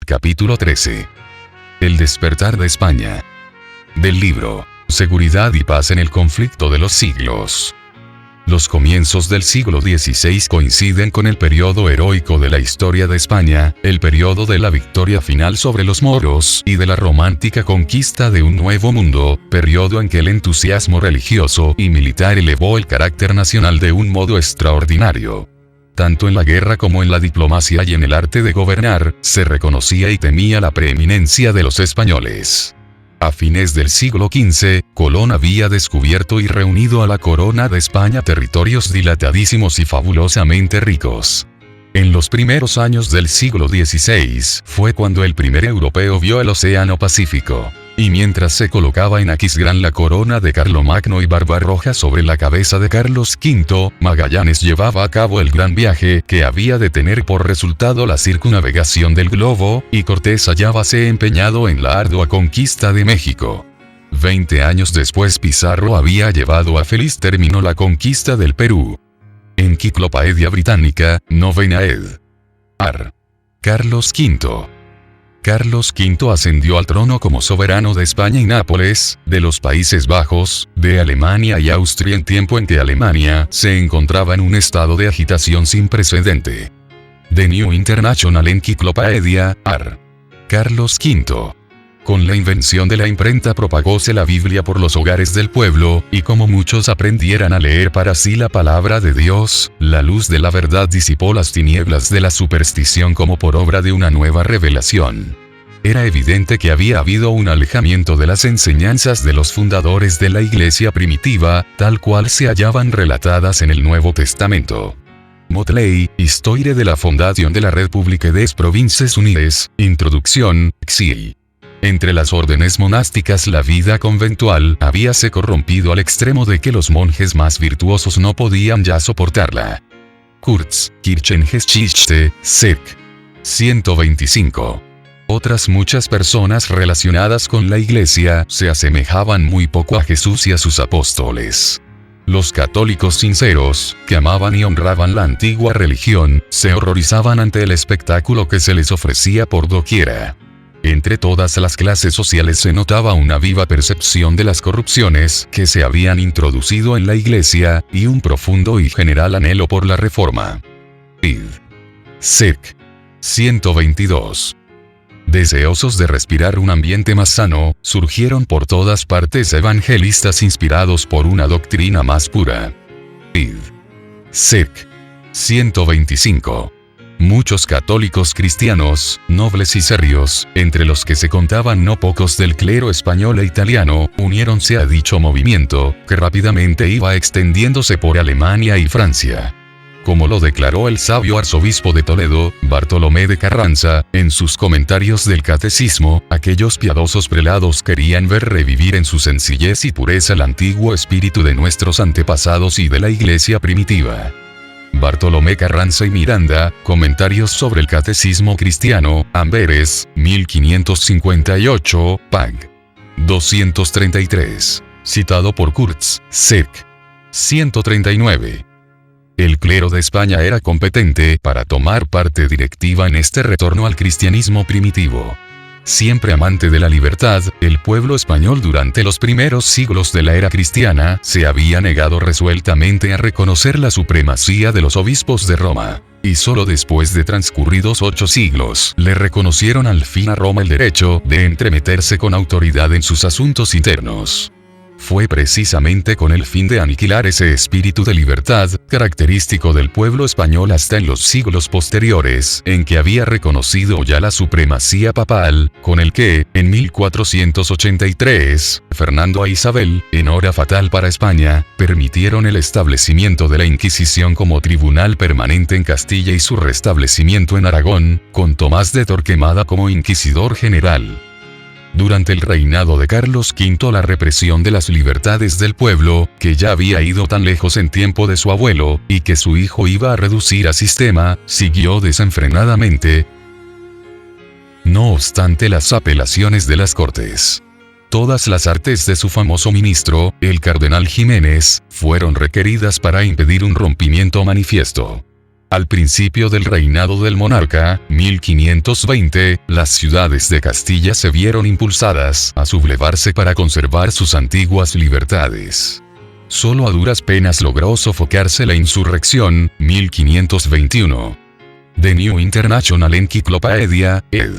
Capítulo 13. El despertar de España. Del libro Seguridad y paz en el conflicto de los siglos. Los comienzos del siglo XVI coinciden con el periodo heroico de la historia de España, el periodo de la victoria final sobre los moros y de la romántica conquista de un nuevo mundo, periodo en que el entusiasmo religioso y militar elevó el carácter nacional de un modo extraordinario. Tanto en la guerra como en la diplomacia y en el arte de gobernar, se reconocía y temía la preeminencia de los españoles. A fines del siglo XV, Colón había descubierto y reunido a la corona de España territorios dilatadísimos y fabulosamente ricos. En los primeros años del siglo XVI, fue cuando el primer europeo vio el Océano Pacífico. Y mientras se colocaba en Aquisgrán la corona de Carlomagno y Barbarroja sobre la cabeza de Carlos V, Magallanes llevaba a cabo el gran viaje que había de tener por resultado la circunnavegación del globo, y Cortés hallábase empeñado en la ardua conquista de México. 20 años después Pizarro había llevado a feliz término la conquista del Perú. Enciclopedia Británica, Novena ed. Ar. Carlos V. Carlos V ascendió al trono como soberano de España y Nápoles, de los Países Bajos, de Alemania y Austria en tiempo en que Alemania se encontraba en un estado de agitación sin precedente. The New International Encyclopedia, Ar. Carlos V. Con la invención de la imprenta propagóse la Biblia por los hogares del pueblo, y como muchos aprendieran a leer para sí la palabra de Dios, la luz de la verdad disipó las tinieblas de la superstición como por obra de una nueva revelación. Era evidente que había habido un alejamiento de las enseñanzas de los fundadores de la Iglesia primitiva, tal cual se hallaban relatadas en el Nuevo Testamento. Motley, Histoire de la Fondation de la République des Provinces Unies, Introducción, XI. Entre las órdenes monásticas la vida conventual habíase corrompido al extremo de que los monjes más virtuosos no podían ya soportarla. Kurz, Kirchengeschichte, Sec. 125. Otras muchas personas relacionadas con la Iglesia se asemejaban muy poco a Jesús y a sus apóstoles. Los católicos sinceros, que amaban y honraban la antigua religión, se horrorizaban ante el espectáculo que se les ofrecía por doquiera. Entre todas las clases sociales se notaba una viva percepción de las corrupciones que se habían introducido en la Iglesia, y un profundo y general anhelo por la reforma. Id. Sec. 122. Deseosos de respirar un ambiente más sano, surgieron por todas partes evangelistas inspirados por una doctrina más pura. Id. Sec. 125. Muchos católicos cristianos, nobles y serios, entre los que se contaban no pocos del clero español e italiano, uniéronse a dicho movimiento, que rápidamente iba extendiéndose por Alemania y Francia. Como lo declaró el sabio arzobispo de Toledo, Bartolomé de Carranza, en sus comentarios del Catecismo, aquellos piadosos prelados querían ver revivir en su sencillez y pureza el antiguo espíritu de nuestros antepasados y de la Iglesia primitiva. Bartolomé Carranza y Miranda, Comentarios sobre el Catecismo Cristiano, Amberes, 1558, pag. 233. Citado por Kurz, Sec. 139. El clero de España era competente para tomar parte directiva en este retorno al cristianismo primitivo. Siempre amante de la libertad, el pueblo español durante los primeros siglos de la era cristiana se había negado resueltamente a reconocer la supremacía de los obispos de Roma, y solo después de transcurridos 8 siglos le reconocieron al fin a Roma el derecho de entremeterse con autoridad en sus asuntos internos. Fue precisamente con el fin de aniquilar ese espíritu de libertad, característico del pueblo español hasta en los siglos posteriores, en que había reconocido ya la supremacía papal, con el que, en 1483, Fernando e Isabel, en hora fatal para España, permitieron el establecimiento de la Inquisición como tribunal permanente en Castilla y su restablecimiento en Aragón, con Tomás de Torquemada como inquisidor general. Durante el reinado de Carlos V la represión de las libertades del pueblo, que ya había ido tan lejos en tiempo de su abuelo, y que su hijo iba a reducir a sistema, siguió desenfrenadamente. No obstante las apelaciones de las Cortes, todas las artes de su famoso ministro, el cardenal Jiménez, fueron requeridas para impedir un rompimiento manifiesto. Al principio del reinado del monarca, 1520, las ciudades de Castilla se vieron impulsadas a sublevarse para conservar sus antiguas libertades. Solo a duras penas logró sofocarse la insurrección, 1521. The New International Encyclopedia, ed.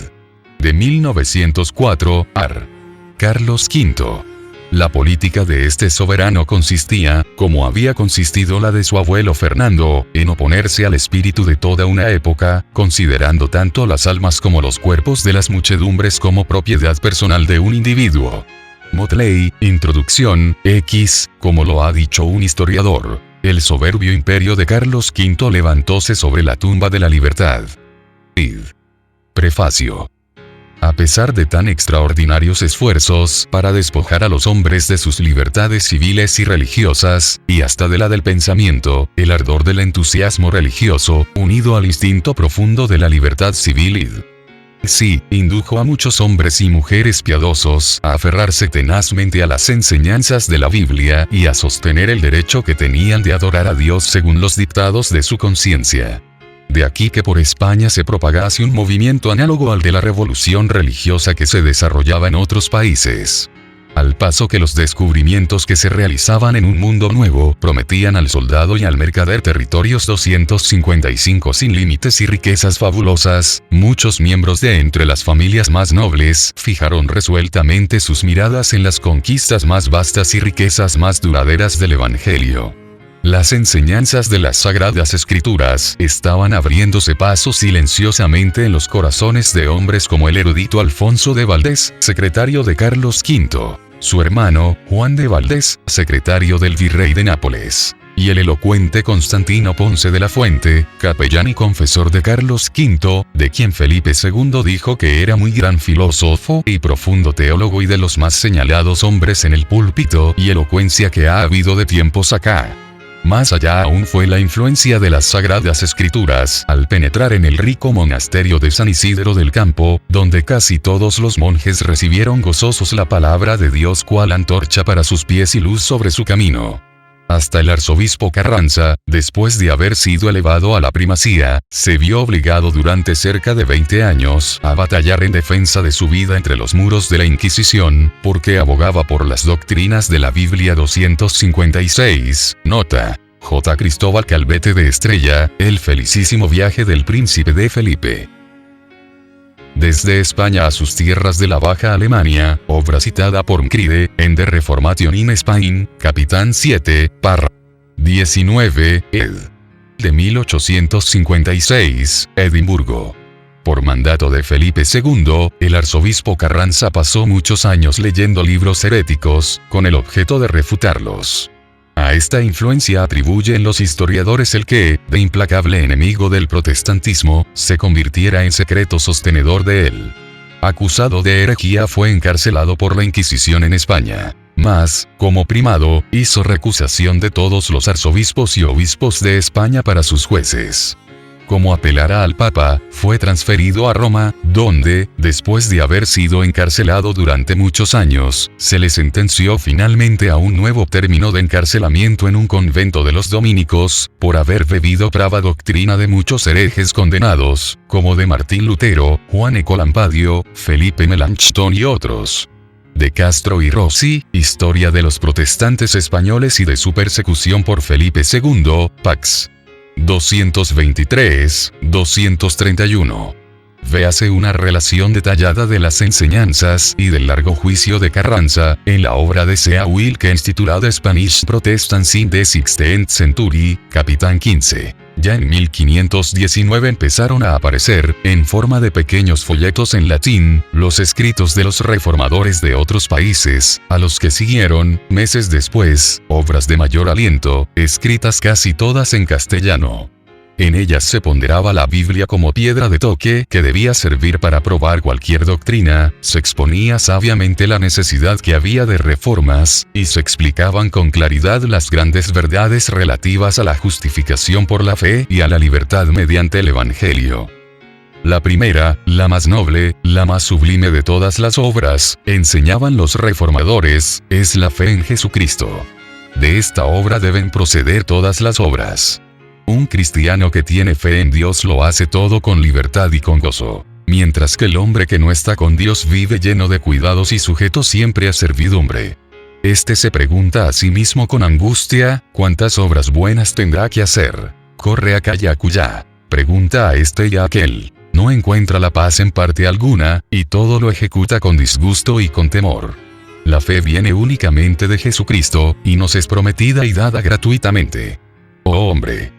De 1904, Ar. Carlos V. La política de este soberano consistía, como había consistido la de su abuelo Fernando, en oponerse al espíritu de toda una época, considerando tanto las almas como los cuerpos de las muchedumbres como propiedad personal de un individuo. Motley, Introducción, X, como lo ha dicho un historiador, el soberbio imperio de Carlos V levantóse sobre la tumba de la libertad. Id. Prefacio. A pesar de tan extraordinarios esfuerzos para despojar a los hombres de sus libertades civiles y religiosas, y hasta de la del pensamiento, el ardor del entusiasmo religioso, unido al instinto profundo de la libertad civil, sí, indujo a muchos hombres y mujeres piadosos a aferrarse tenazmente a las enseñanzas de la Biblia y a sostener el derecho que tenían de adorar a Dios según los dictados de su conciencia. De aquí que por España se propagase un movimiento análogo al de la revolución religiosa que se desarrollaba en otros países. Al paso que los descubrimientos que se realizaban en un mundo nuevo prometían al soldado y al mercader territorios 255 sin límites y riquezas fabulosas, muchos miembros de entre las familias más nobles fijaron resueltamente sus miradas en las conquistas más vastas y riquezas más duraderas del Evangelio. Las enseñanzas de las Sagradas Escrituras estaban abriéndose paso silenciosamente en los corazones de hombres como el erudito Alfonso de Valdés, secretario de Carlos V, su hermano, Juan de Valdés, secretario del virrey de Nápoles, y el elocuente Constantino Ponce de la Fuente, capellán y confesor de Carlos V, de quien Felipe II dijo que era muy gran filósofo y profundo teólogo y de los más señalados hombres en el púlpito y elocuencia que ha habido de tiempos acá. Más allá aún fue la influencia de las Sagradas Escrituras al penetrar en el rico monasterio de San Isidro del Campo, donde casi todos los monjes recibieron gozosos la palabra de Dios cual antorcha para sus pies y luz sobre su camino. Hasta el arzobispo Carranza, después de haber sido elevado a la primacía, se vio obligado durante cerca de 20 años a batallar en defensa de su vida entre los muros de la Inquisición, porque abogaba por las doctrinas de la Biblia 256, nota. J. Cristóbal Calvete de Estrella, El felicísimo viaje del príncipe de Felipe. Desde España a sus tierras de la Baja Alemania, obra citada por Mcride, en The Reformation in Spain, Capitán 7, par. 19, ed. De 1856, Edimburgo. Por mandato de Felipe II, el arzobispo Carranza pasó muchos años leyendo libros heréticos, con el objeto de refutarlos. A esta influencia atribuyen los historiadores el que, de implacable enemigo del protestantismo, se convirtiera en secreto sostenedor de él. Acusado de herejía fue encarcelado por la Inquisición en España. Mas, como primado, hizo recusación de todos los arzobispos y obispos de España para sus jueces. Como apelara al Papa, fue transferido a Roma, donde, después de haber sido encarcelado durante muchos años, se le sentenció finalmente a un nuevo término de encarcelamiento en un convento de los dominicos, por haber bebido brava doctrina de muchos herejes condenados, como de Martín Lutero, Juan Ecolampadio, Felipe Melanchthon y otros. De Castro y Rossi, Historia de los protestantes españoles y de su persecución por Felipe II, Pax. 223-231. Véase una relación detallada de las enseñanzas y del largo juicio de Carranza, en la obra de C.A. Wilkins titulada Spanish Protestants in the 16th Century, Capitán 15. Ya en 1519 empezaron a aparecer, en forma de pequeños folletos en latín, los escritos de los reformadores de otros países, a los que siguieron, meses después, obras de mayor aliento, escritas casi todas en castellano. En ellas se ponderaba la Biblia como piedra de toque que debía servir para probar cualquier doctrina, se exponía sabiamente la necesidad que había de reformas, y se explicaban con claridad las grandes verdades relativas a la justificación por la fe y a la libertad mediante el Evangelio. La primera, la más noble, la más sublime de todas las obras, enseñaban los reformadores, es la fe en Jesucristo. De esta obra deben proceder todas las obras. Un cristiano que tiene fe en Dios lo hace todo con libertad y con gozo. Mientras que el hombre que no está con Dios vive lleno de cuidados y sujeto siempre a servidumbre. Este se pregunta a sí mismo con angustia, ¿cuántas obras buenas tendrá que hacer? Corre acá y acullá. Pregunta a este y a aquel. No encuentra la paz en parte alguna, y todo lo ejecuta con disgusto y con temor. La fe viene únicamente de Jesucristo, y nos es prometida y dada gratuitamente. Oh hombre,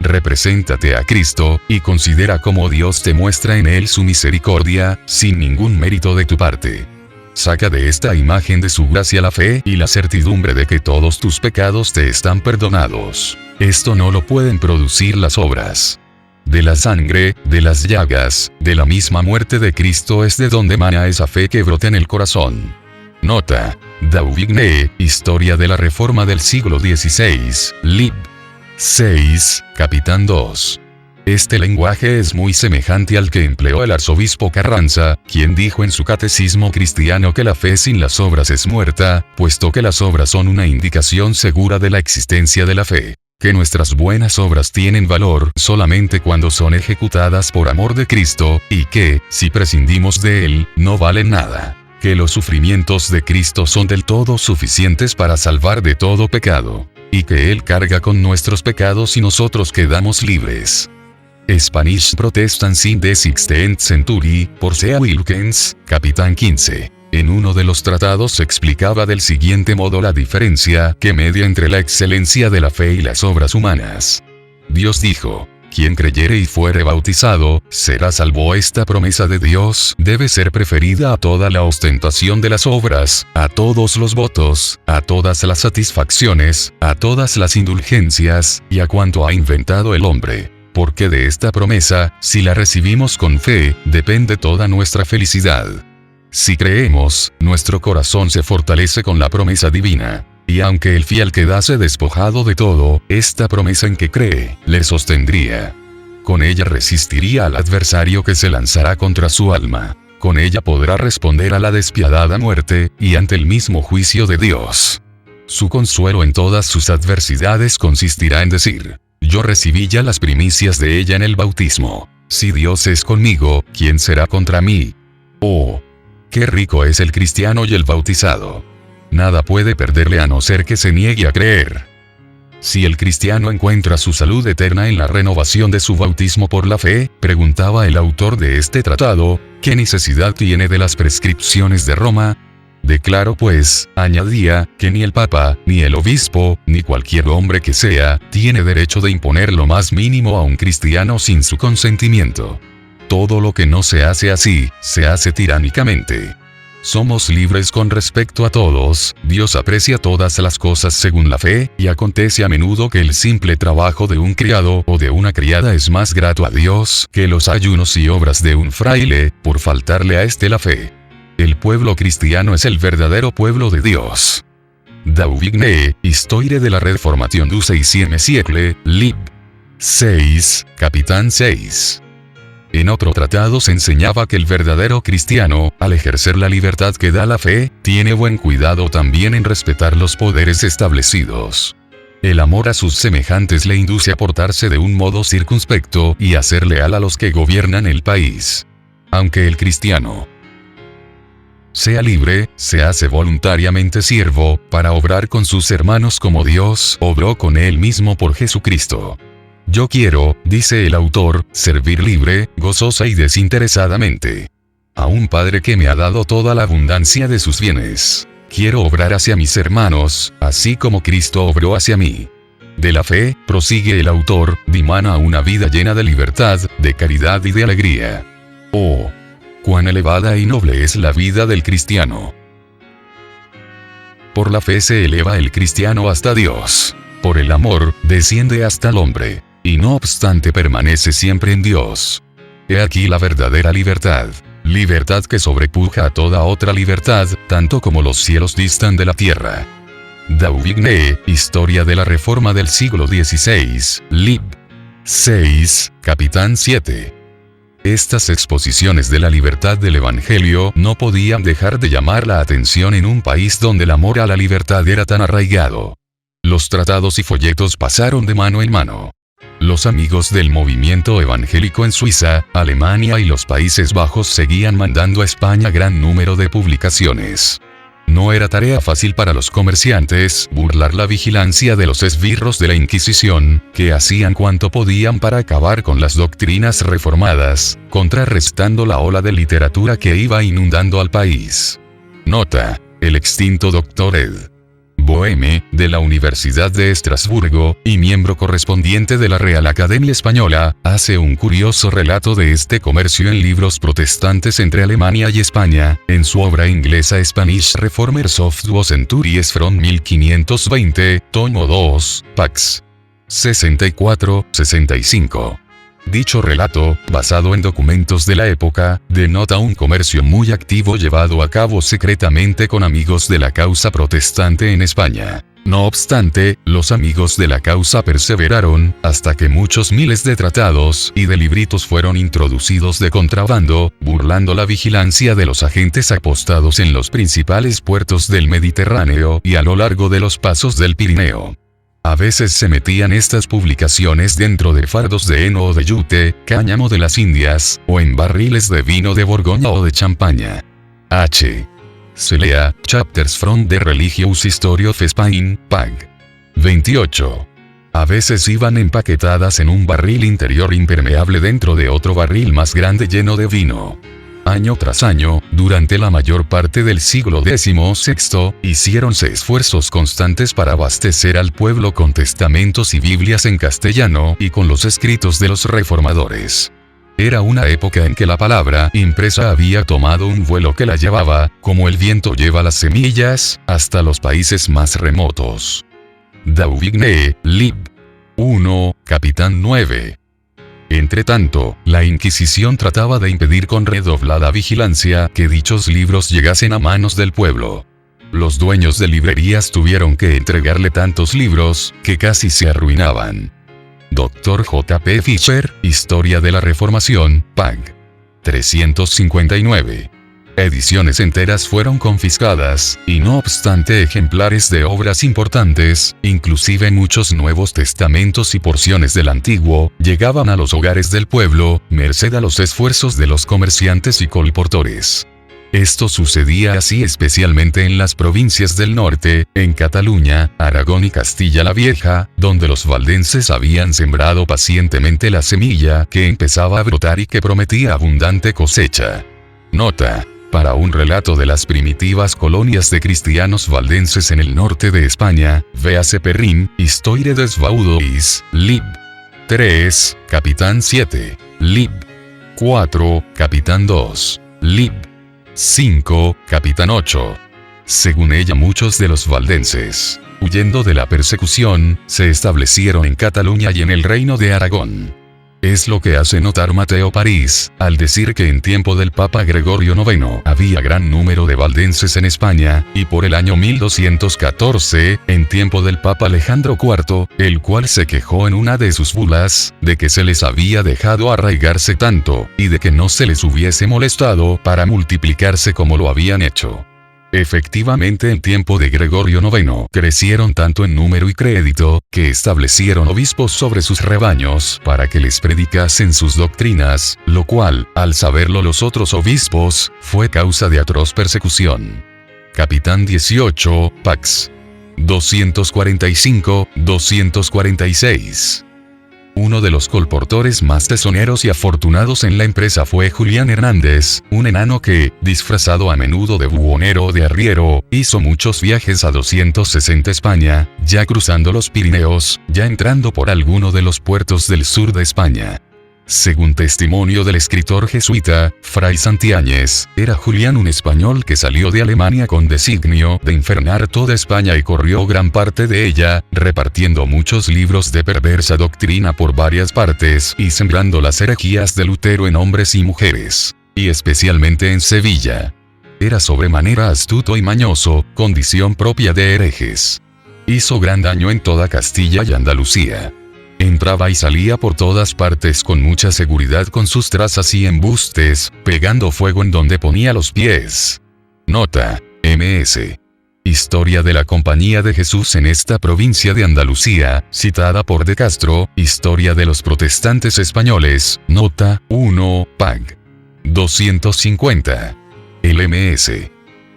represéntate a Cristo, y considera cómo Dios te muestra en él su misericordia, sin ningún mérito de tu parte. Saca de esta imagen de su gracia la fe y la certidumbre de que todos tus pecados te están perdonados. Esto no lo pueden producir las obras. De la sangre, de las llagas, de la misma muerte de Cristo es de donde emana esa fe que brota en el corazón. Nota: Dauvigné, Historia de la Reforma del siglo XVI, lib. 6, capitán 2. Este lenguaje es muy semejante al que empleó el arzobispo Carranza, quien dijo en su Catecismo Cristiano que la fe sin las obras es muerta, puesto que las obras son una indicación segura de la existencia de la fe. Que nuestras buenas obras tienen valor solamente cuando son ejecutadas por amor de Cristo, y que, si prescindimos de él, no valen nada. Que los sufrimientos de Cristo son del todo suficientes para salvar de todo pecado. Y que él carga con nuestros pecados y nosotros quedamos libres. Spanish Protestants in the 16th Century, por C. A. Wilkins, capitán 15. En uno de los tratados se explicaba del siguiente modo la diferencia que media entre la excelencia de la fe y las obras humanas. Dios dijo: quien creyere y fuere bautizado, será salvo. Esta promesa de Dios debe ser preferida a toda la ostentación de las obras, a todos los votos, a todas las satisfacciones, a todas las indulgencias, y a cuanto ha inventado el hombre. Porque de esta promesa, si la recibimos con fe, depende toda nuestra felicidad. Si creemos, nuestro corazón se fortalece con la promesa divina. Y aunque el fiel quedase despojado de todo, esta promesa en que cree, le sostendría. Con ella resistiría al adversario que se lanzará contra su alma. Con ella podrá responder a la despiadada muerte, y ante el mismo juicio de Dios. Su consuelo en todas sus adversidades consistirá en decir: yo recibí ya las primicias de ella en el bautismo. Si Dios es conmigo, ¿quién será contra mí? Oh, qué rico es el cristiano y el bautizado. Nada puede perderle a no ser que se niegue a creer. Si el cristiano encuentra su salud eterna en la renovación de su bautismo por la fe, preguntaba el autor de este tratado, ¿qué necesidad tiene de las prescripciones de Roma? Declaro pues, añadía, que ni el Papa, ni el obispo, ni cualquier hombre que sea, tiene derecho de imponer lo más mínimo a un cristiano sin su consentimiento. Todo lo que no se hace así, se hace tiránicamente. Somos libres con respecto a todos, Dios aprecia todas las cosas según la fe, y acontece a menudo que el simple trabajo de un criado o de una criada es más grato a Dios que los ayunos y obras de un fraile, por faltarle a este la fe. El pueblo cristiano es el verdadero pueblo de Dios. Dauvigné, Histoire de la Reformation du XVI siècle, lib. 6, capitán 6. En otro tratado se enseñaba que el verdadero cristiano, al ejercer la libertad que da la fe, tiene buen cuidado también en respetar los poderes establecidos. El amor a sus semejantes le induce a portarse de un modo circunspecto y a ser leal a los que gobiernan el país. Aunque el cristiano sea libre, se hace voluntariamente siervo, para obrar con sus hermanos como Dios obró con él mismo por Jesucristo. Yo quiero, dice el autor, servir libre, gozosa y desinteresadamente a un Padre que me ha dado toda la abundancia de sus bienes. Quiero obrar hacia mis hermanos, así como Cristo obró hacia mí. De la fe, prosigue el autor, dimana una vida llena de libertad, de caridad y de alegría. Oh, cuán elevada y noble es la vida del cristiano. Por la fe se eleva el cristiano hasta Dios. Por el amor, desciende hasta el hombre. Y no obstante permanece siempre en Dios. He aquí la verdadera libertad. Libertad que sobrepuja a toda otra libertad, tanto como los cielos distan de la tierra. Dauvigné, Historia de la Reforma del siglo XVI, lib. 6, capitán 7. Estas exposiciones de la libertad del Evangelio no podían dejar de llamar la atención en un país donde el amor a la libertad era tan arraigado. Los tratados y folletos pasaron de mano en mano. Los amigos del movimiento evangélico en Suiza, Alemania y los Países Bajos seguían mandando a España gran número de publicaciones. No era tarea fácil para los comerciantes burlar la vigilancia de los esbirros de la Inquisición, que hacían cuanto podían para acabar con las doctrinas reformadas, contrarrestando la ola de literatura que iba inundando al país. Nota: el extinto Dr. Ed. Boheme, de la Universidad de Estrasburgo, y miembro correspondiente de la Real Academia Española, hace un curioso relato de este comercio en libros protestantes entre Alemania y España, en su obra inglesa Spanish Reformers of 2 Centuries from 1520, tomo 2, Pax 64-65. Dicho relato, basado en documentos de la época, denota un comercio muy activo llevado a cabo secretamente con amigos de la causa protestante en España. No obstante, los amigos de la causa perseveraron, hasta que muchos miles de tratados y de libritos fueron introducidos de contrabando, burlando la vigilancia de los agentes apostados en los principales puertos del Mediterráneo y a lo largo de los pasos del Pirineo. A veces se metían estas publicaciones dentro de fardos de heno o de yute, cáñamo de las Indias, o en barriles de vino de Borgoña o de Champaña. H. Se lea, Chapters from the Religious History of Spain, pag. 28. A veces iban empaquetadas en un barril interior impermeable dentro de otro barril más grande lleno de vino. Año tras año, durante la mayor parte del siglo XVI, hiciéronse esfuerzos constantes para abastecer al pueblo con testamentos y Biblias en castellano y con los escritos de los reformadores. Era una época en que la palabra impresa había tomado un vuelo que la llevaba, como el viento lleva las semillas, hasta los países más remotos. Dauvigné, Lib. 1, Capitán 9. Entretanto, la Inquisición trataba de impedir con redoblada vigilancia que dichos libros llegasen a manos del pueblo. Los dueños de librerías tuvieron que entregarle tantos libros, que casi se arruinaban. Dr. J. P. Fisher, Historia de la Reformación, pag. 359. Ediciones enteras fueron confiscadas, y no obstante ejemplares de obras importantes, inclusive muchos Nuevos Testamentos y porciones del Antiguo, llegaban a los hogares del pueblo, merced a los esfuerzos de los comerciantes y colportores. Esto sucedía así especialmente en las provincias del norte, en Cataluña, Aragón y Castilla la Vieja, donde los valdenses habían sembrado pacientemente la semilla que empezaba a brotar y que prometía abundante cosecha. Nota: para un relato de las primitivas colonias de cristianos valdenses en el norte de España, véase Perrin, Histoire des Vaudois, Lib. 3, Capitán 7, Lib. 4, Capitán 2, Lib. 5, Capitán 8. Según ella, muchos de los valdenses, huyendo de la persecución, se establecieron en Cataluña y en el reino de Aragón. Es lo que hace notar Mateo París, al decir que en tiempo del Papa Gregorio IX había gran número de valdenses en España, y por el año 1214, en tiempo del Papa Alejandro IV, el cual se quejó en una de sus bulas, de que se les había dejado arraigarse tanto, y de que no se les hubiese molestado para multiplicarse como lo habían hecho. Efectivamente, en tiempo de Gregorio IX, crecieron tanto en número y crédito, que establecieron obispos sobre sus rebaños para que les predicasen sus doctrinas, lo cual, al saberlo los otros obispos, fue causa de atroz persecución. Capitán 18, Pax 245-246. Uno de los colportores más tesoneros y afortunados en la empresa fue Julián Hernández, un enano que, disfrazado a menudo de buhonero o de arriero, hizo muchos viajes a 260 España, ya cruzando los Pirineos, ya entrando por alguno de los puertos del sur de España. Según testimonio del escritor jesuita, Fray Santiáñez, era Julián un español que salió de Alemania con designio de infernar toda España y corrió gran parte de ella, repartiendo muchos libros de perversa doctrina por varias partes y sembrando las herejías de Lutero en hombres y mujeres, y especialmente en Sevilla. Era sobremanera astuto y mañoso, condición propia de herejes. Hizo gran daño en toda Castilla y Andalucía. Entraba y salía por todas partes con mucha seguridad con sus trazas y embustes, pegando fuego en donde ponía los pies. Nota: MS. Historia de la Compañía de Jesús en esta provincia de Andalucía, citada por De Castro, Historia de los Protestantes Españoles, Nota 1, pág. 250. LMS.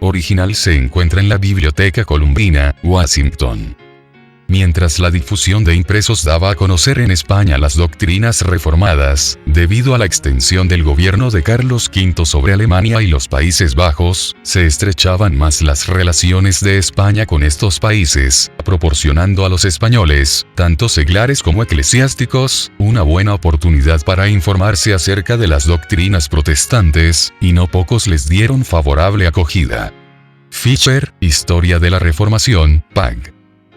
Original se encuentra en la Biblioteca Columbina, Washington. Mientras la difusión de impresos daba a conocer en España las doctrinas reformadas, debido a la extensión del gobierno de Carlos V sobre Alemania y los Países Bajos, se estrechaban más las relaciones de España con estos países, proporcionando a los españoles, tanto seglares como eclesiásticos, una buena oportunidad para informarse acerca de las doctrinas protestantes, y no pocos les dieron favorable acogida. Fisher, Historia de la Reformación, pág.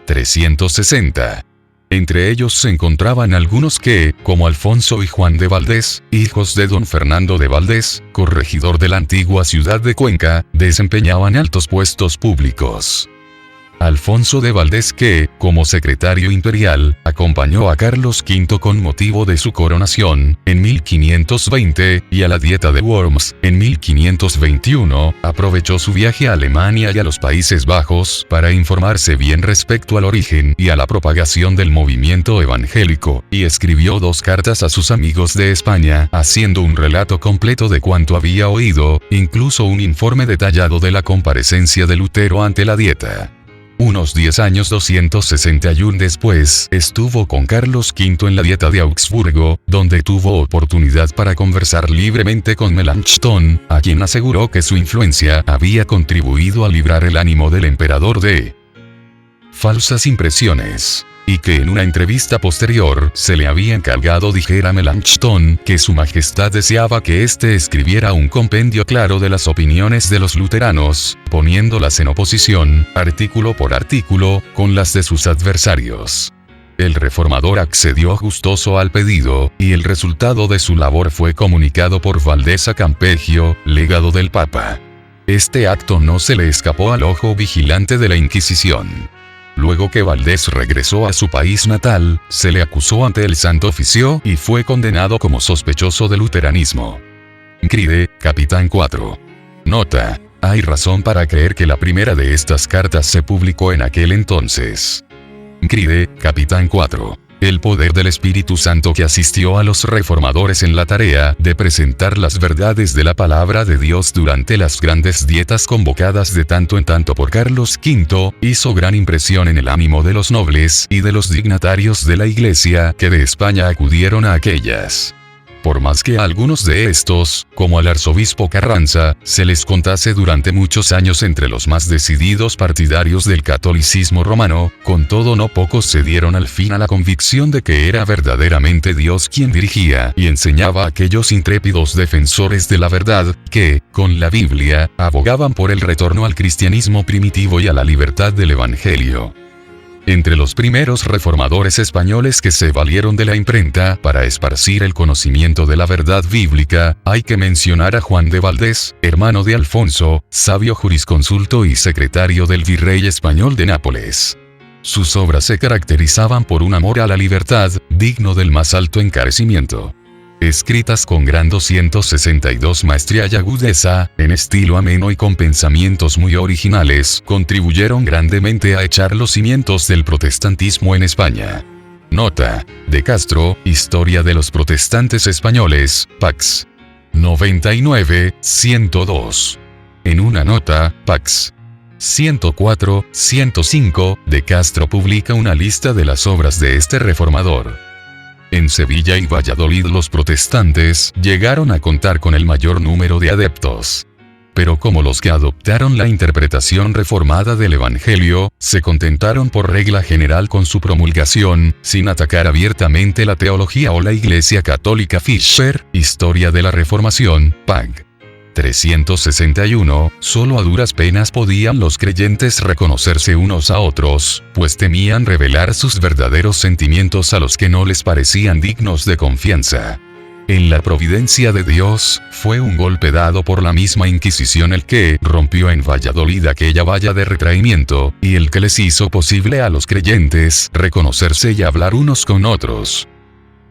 360. Entre ellos se encontraban algunos que, como Alfonso y Juan de Valdés, hijos de don Fernando de Valdés, corregidor de la antigua ciudad de Cuenca, desempeñaban altos puestos públicos. Alfonso de Valdés que, como secretario imperial, acompañó a Carlos V con motivo de su coronación, en 1520, y a la Dieta de Worms, en 1521, aprovechó su viaje a Alemania y a los Países Bajos para informarse bien respecto al origen y a la propagación del movimiento evangélico, y escribió 2 cartas a sus amigos de España, haciendo un relato completo de cuanto había oído, incluso un informe detallado de la comparecencia de Lutero ante la Dieta. Unos 10 años 261 después, estuvo con Carlos V en la Dieta de Augsburgo, donde tuvo oportunidad para conversar libremente con Melanchthon, a quien aseguró que su influencia había contribuido a librar el ánimo del emperador de falsas impresiones, y que en una entrevista posterior se le había encargado dijera a Melanchthon que su majestad deseaba que éste escribiera un compendio claro de las opiniones de los luteranos, poniéndolas en oposición, artículo por artículo, con las de sus adversarios. El reformador accedió gustoso al pedido, y el resultado de su labor fue comunicado por Valdés a Campeggio, legado del Papa. Este acto no se le escapó al ojo vigilante de la Inquisición. Luego que Valdés regresó a su país natal, se le acusó ante el Santo Oficio y fue condenado como sospechoso de luteranismo. Cride, Capitán 4. Nota: hay razón para creer que la primera de estas cartas se publicó en aquel entonces. Cride, Capitán 4. El poder del Espíritu Santo que asistió a los reformadores en la tarea de presentar las verdades de la palabra de Dios durante las grandes dietas convocadas de tanto en tanto por Carlos V, hizo gran impresión en el ánimo de los nobles y de los dignatarios de la Iglesia que de España acudieron a aquellas. Por más que a algunos de estos, como al arzobispo Carranza, se les contase durante muchos años entre los más decididos partidarios del catolicismo romano, con todo no pocos se dieron al fin a la convicción de que era verdaderamente Dios quien dirigía y enseñaba a aquellos intrépidos defensores de la verdad, que, con la Biblia, abogaban por el retorno al cristianismo primitivo y a la libertad del Evangelio. Entre los primeros reformadores españoles que se valieron de la imprenta para esparcir el conocimiento de la verdad bíblica, hay que mencionar a Juan de Valdés, hermano de Alfonso, sabio jurisconsulto y secretario del virrey español de Nápoles. Sus obras se caracterizaban por un amor a la libertad, digno del más alto encarecimiento. Escritas con gran 262 maestría y agudeza, en estilo ameno y con pensamientos muy originales, contribuyeron grandemente a echar los cimientos del protestantismo en España. Nota: De Castro, Historia de los Protestantes Españoles, Pax. 99, 102. En una nota, Pax. 104, 105, De Castro publica una lista de las obras de este reformador. En Sevilla y Valladolid los protestantes llegaron a contar con el mayor número de adeptos. Pero como los que adoptaron la interpretación reformada del Evangelio, se contentaron por regla general con su promulgación, sin atacar abiertamente la teología o la Iglesia Católica. Fisher, Historia de la Reformación, pág. 361, solo a duras penas podían los creyentes reconocerse unos a otros, pues temían revelar sus verdaderos sentimientos a los que no les parecían dignos de confianza. En la providencia de Dios, fue un golpe dado por la misma Inquisición el que rompió en Valladolid aquella valla de retraimiento, y el que les hizo posible a los creyentes reconocerse y hablar unos con otros.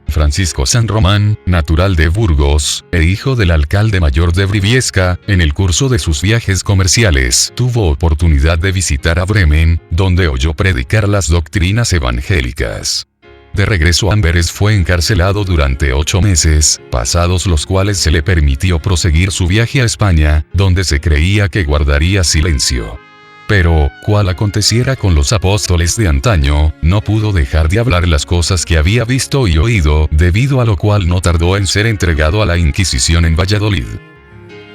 Francisco San Román, natural de Burgos, e hijo del alcalde mayor de Briviesca, en el curso de sus viajes comerciales tuvo oportunidad de visitar a Bremen, donde oyó predicar las doctrinas evangélicas. De regreso a Amberes fue encarcelado durante 8 meses, pasados los cuales se le permitió proseguir su viaje a España, donde se creía que guardaría silencio. Pero, cual aconteciera con los apóstoles de antaño, no pudo dejar de hablar las cosas que había visto y oído, debido a lo cual no tardó en ser entregado a la Inquisición en Valladolid.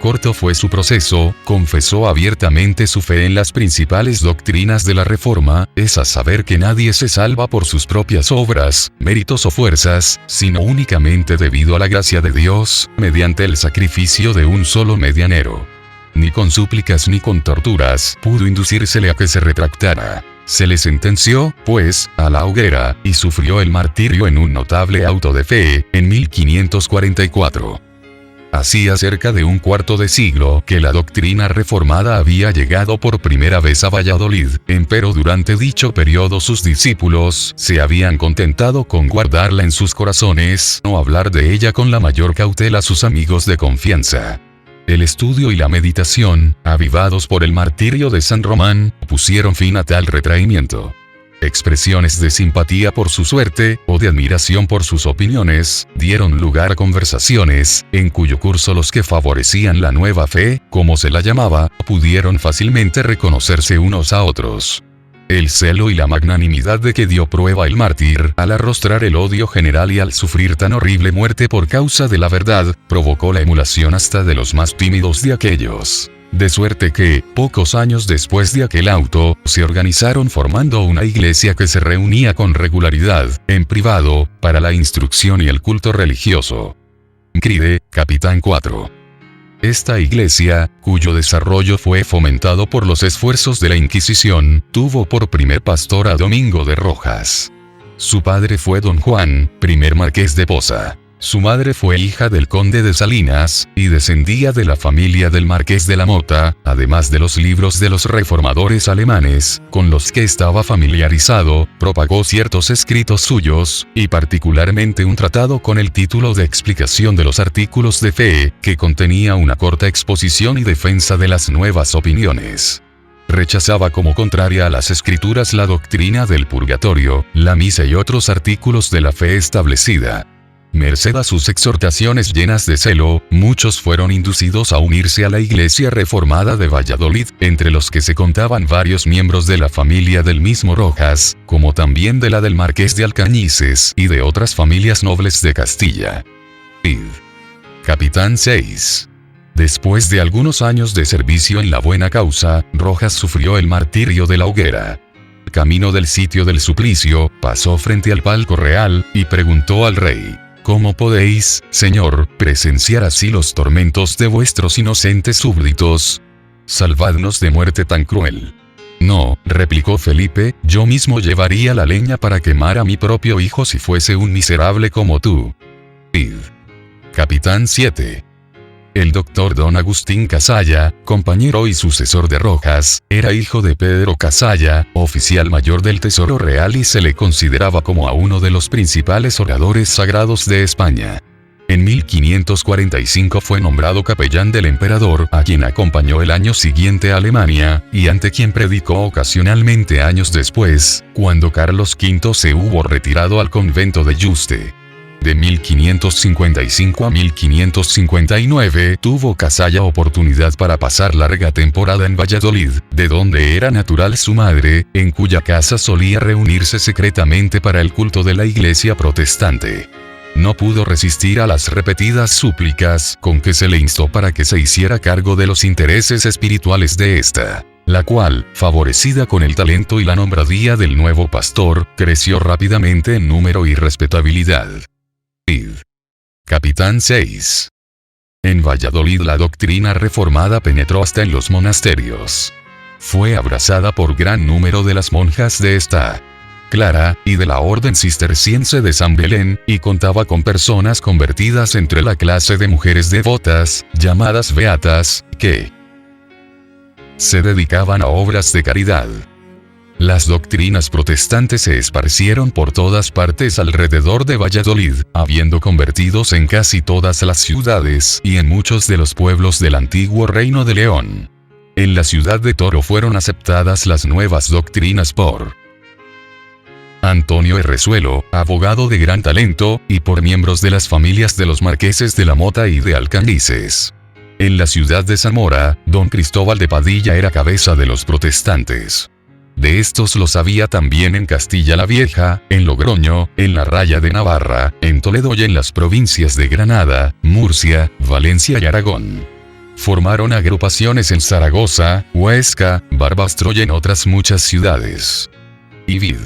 Corto fue su proceso, confesó abiertamente su fe en las principales doctrinas de la Reforma, es a saber que nadie se salva por sus propias obras, méritos o fuerzas, sino únicamente debido a la gracia de Dios, mediante el sacrificio de un solo medianero. Ni con súplicas ni con torturas pudo inducírsele a que se retractara. Se le sentenció, pues, a la hoguera, y sufrió el martirio en un notable auto de fe, en 1544. Hacía cerca de un cuarto de siglo que la doctrina reformada había llegado por primera vez a Valladolid, empero durante dicho periodo sus discípulos se habían contentado con guardarla en sus corazones, o hablar de ella con la mayor cautela a sus amigos de confianza. El estudio y la meditación, avivados por el martirio de San Román, pusieron fin a tal retraimiento. Expresiones de simpatía por su suerte, o de admiración por sus opiniones, dieron lugar a conversaciones, en cuyo curso los que favorecían la nueva fe, como se la llamaba, pudieron fácilmente reconocerse unos a otros. El celo y la magnanimidad de que dio prueba el mártir, al arrostrar el odio general y al sufrir tan horrible muerte por causa de la verdad, provocó la emulación hasta de los más tímidos de aquellos. De suerte que, pocos años después de aquel auto, se organizaron formando una iglesia que se reunía con regularidad, en privado, para la instrucción y el culto religioso. Cride, Capitán 4. Esta iglesia, cuyo desarrollo fue fomentado por los esfuerzos de la Inquisición, tuvo por primer pastor a Domingo de Rojas. Su padre fue don Juan, primer marqués de Poza. Su madre fue hija del conde de Salinas, y descendía de la familia del marqués de la Mota, además de los libros de los reformadores alemanes, con los que estaba familiarizado, propagó ciertos escritos suyos, y particularmente un tratado con el título de Explicación de los Artículos de Fe, que contenía una corta exposición y defensa de las nuevas opiniones. Rechazaba como contraria a las escrituras la doctrina del purgatorio, la misa y otros artículos de la fe establecida. Merced a sus exhortaciones llenas de celo, muchos fueron inducidos a unirse a la Iglesia Reformada de Valladolid, entre los que se contaban varios miembros de la familia del mismo Rojas, como también de la del Marqués de Alcañices y de otras familias nobles de Castilla. Capitán 6. Después de algunos años de servicio en la buena causa, Rojas sufrió el martirio de la hoguera. Camino del sitio del suplicio, pasó frente al palco real, y preguntó al rey: ¿Cómo podéis, señor, presenciar así los tormentos de vuestros inocentes súbditos? Salvadnos de muerte tan cruel. No, replicó Felipe, yo mismo llevaría la leña para quemar a mi propio hijo si fuese un miserable como tú. Capitán 7. El doctor don Agustín Casalla, compañero y sucesor de Rojas, era hijo de Pedro Casalla, oficial mayor del Tesoro Real, y se le consideraba como a uno de los principales oradores sagrados de España. En 1545 fue nombrado capellán del emperador, a quien acompañó el año siguiente a Alemania, y ante quien predicó ocasionalmente años después, cuando Carlos V se hubo retirado al convento de Yuste. De 1555 a 1559 tuvo Casalla oportunidad para pasar larga temporada en Valladolid, de donde era natural su madre, en cuya casa solía reunirse secretamente para el culto de la iglesia protestante. No pudo resistir a las repetidas súplicas con que se le instó para que se hiciera cargo de los intereses espirituales de esta, la cual, favorecida con el talento y la nombradía del nuevo pastor, creció rápidamente en número y respetabilidad. Capitán 6. En Valladolid la doctrina reformada penetró hasta en los monasterios. Fue abrazada por gran número de las monjas de esta Clara, y de la orden cisterciense de San Belén, y contaba con personas convertidas entre la clase de mujeres devotas, llamadas beatas, que se dedicaban a obras de caridad. las doctrinas protestantes se esparcieron por todas partes alrededor de Valladolid, habiendo convertidos en casi todas las ciudades y en muchos de los pueblos del antiguo Reino de León. En la ciudad de Toro fueron aceptadas las nuevas doctrinas por Antonio Herrezuelo, abogado de gran talento, y por miembros de las familias de los marqueses de la Mota y de Alcanices. En la ciudad de Zamora, don Cristóbal de Padilla era cabeza de los protestantes. De estos los había también en Castilla la Vieja, en Logroño, en la Raya de Navarra, en Toledo y en las provincias de Granada, Murcia, Valencia y Aragón. Formaron agrupaciones en Zaragoza, Huesca, Barbastro y en otras muchas ciudades. Vid.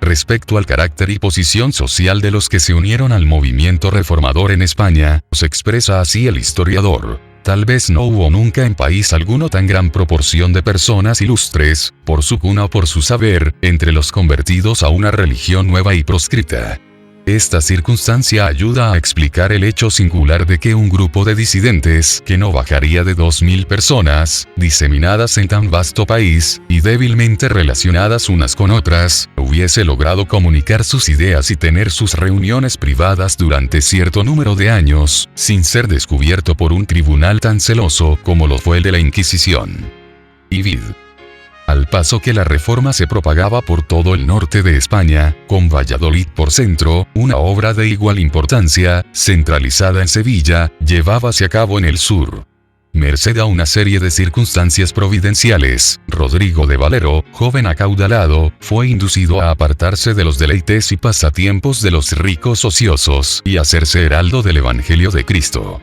Respecto al carácter y posición social de los que se unieron al movimiento reformador en España, se expresa así el historiador: tal vez no hubo nunca en país alguno tan gran proporción de personas ilustres, por su cuna o por su saber, entre los convertidos a una religión nueva y proscrita. Esta circunstancia ayuda a explicar el hecho singular de que un grupo de disidentes, que no bajaría de 2000 personas, diseminadas en tan vasto país, y débilmente relacionadas unas con otras, hubiese logrado comunicar sus ideas y tener sus reuniones privadas durante cierto número de años, sin ser descubierto por un tribunal tan celoso como lo fue el de la Inquisición. Vid. Al paso que la reforma se propagaba por todo el norte de España, con Valladolid por centro, una obra de igual importancia, centralizada en Sevilla, llevábase a cabo en el sur. Merced a una serie de circunstancias providenciales, Rodrigo de Valero, joven acaudalado, fue inducido a apartarse de los deleites y pasatiempos de los ricos ociosos y hacerse heraldo del Evangelio de Cristo.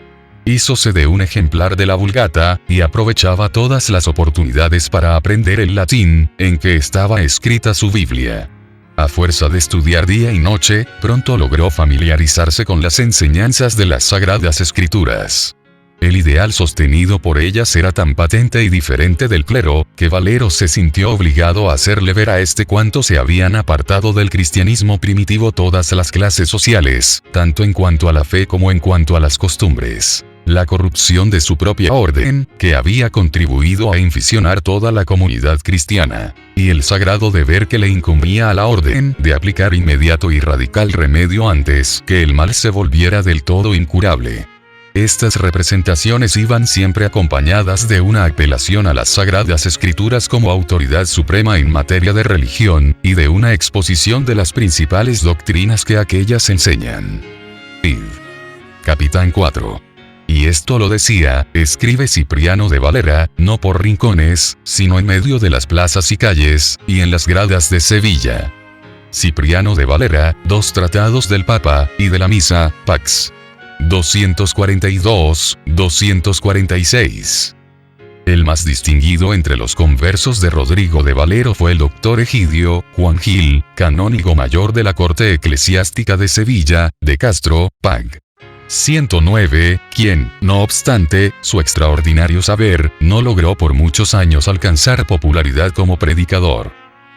Hízose de un ejemplar de la Vulgata, y aprovechaba todas las oportunidades para aprender el latín, en que estaba escrita su Biblia. A fuerza de estudiar día y noche, pronto logró familiarizarse con las enseñanzas de las Sagradas Escrituras. El ideal sostenido por ellas era tan patente y diferente del clero, que Valero se sintió obligado a hacerle ver a este cuánto se habían apartado del cristianismo primitivo todas las clases sociales, tanto en cuanto a la fe como en cuanto a las costumbres. La corrupción de su propia orden, que había contribuido a inficionar toda la comunidad cristiana, y el sagrado deber que le incumbía a la orden de aplicar inmediato y radical remedio antes que el mal se volviera del todo incurable. Estas representaciones iban siempre acompañadas de una apelación a las Sagradas Escrituras como autoridad suprema en materia de religión, y de una exposición de las principales doctrinas que aquellas enseñan. Id. Capitán 4. Y esto lo decía, escribe Cipriano de Valera, no por rincones, sino en medio de las plazas y calles, y en las gradas de Sevilla. Cipriano de Valera, 2 tratados del Papa, y de la Misa, Pax. 242-246. El más distinguido entre los conversos de Rodrigo de Valero fue el doctor Egidio Juan Gil, canónigo mayor de la Corte Eclesiástica de Sevilla, de Castro, Pag. 109, quien, no obstante, su extraordinario saber, no logró por muchos años alcanzar popularidad como predicador.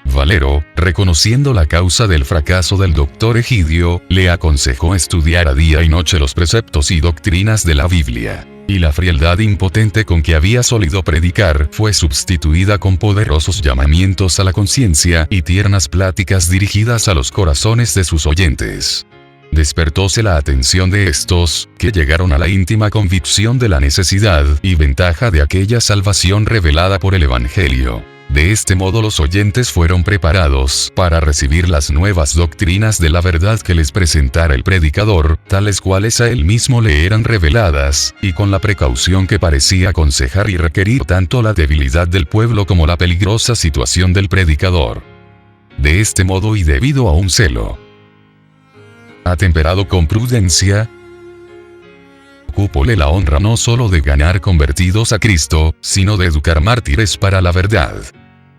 Valero, reconociendo la causa del fracaso del doctor Egidio, le aconsejó estudiar a día y noche los preceptos y doctrinas de la Biblia. Y la frialdad impotente con que había solido predicar fue sustituida con poderosos llamamientos a la conciencia y tiernas pláticas dirigidas a los corazones de sus oyentes. Despertóse la atención de estos, que llegaron a la íntima convicción de la necesidad y ventaja de aquella salvación revelada por el Evangelio. De este modo los oyentes fueron preparados para recibir las nuevas doctrinas de la verdad que les presentara el predicador, tales cuales a él mismo le eran reveladas, y con la precaución que parecía aconsejar y requerir tanto la debilidad del pueblo como la peligrosa situación del predicador. De este modo y debido a un celo atemperado con prudencia, cúpole la honra no solo de ganar convertidos a Cristo, sino de educar mártires para la verdad.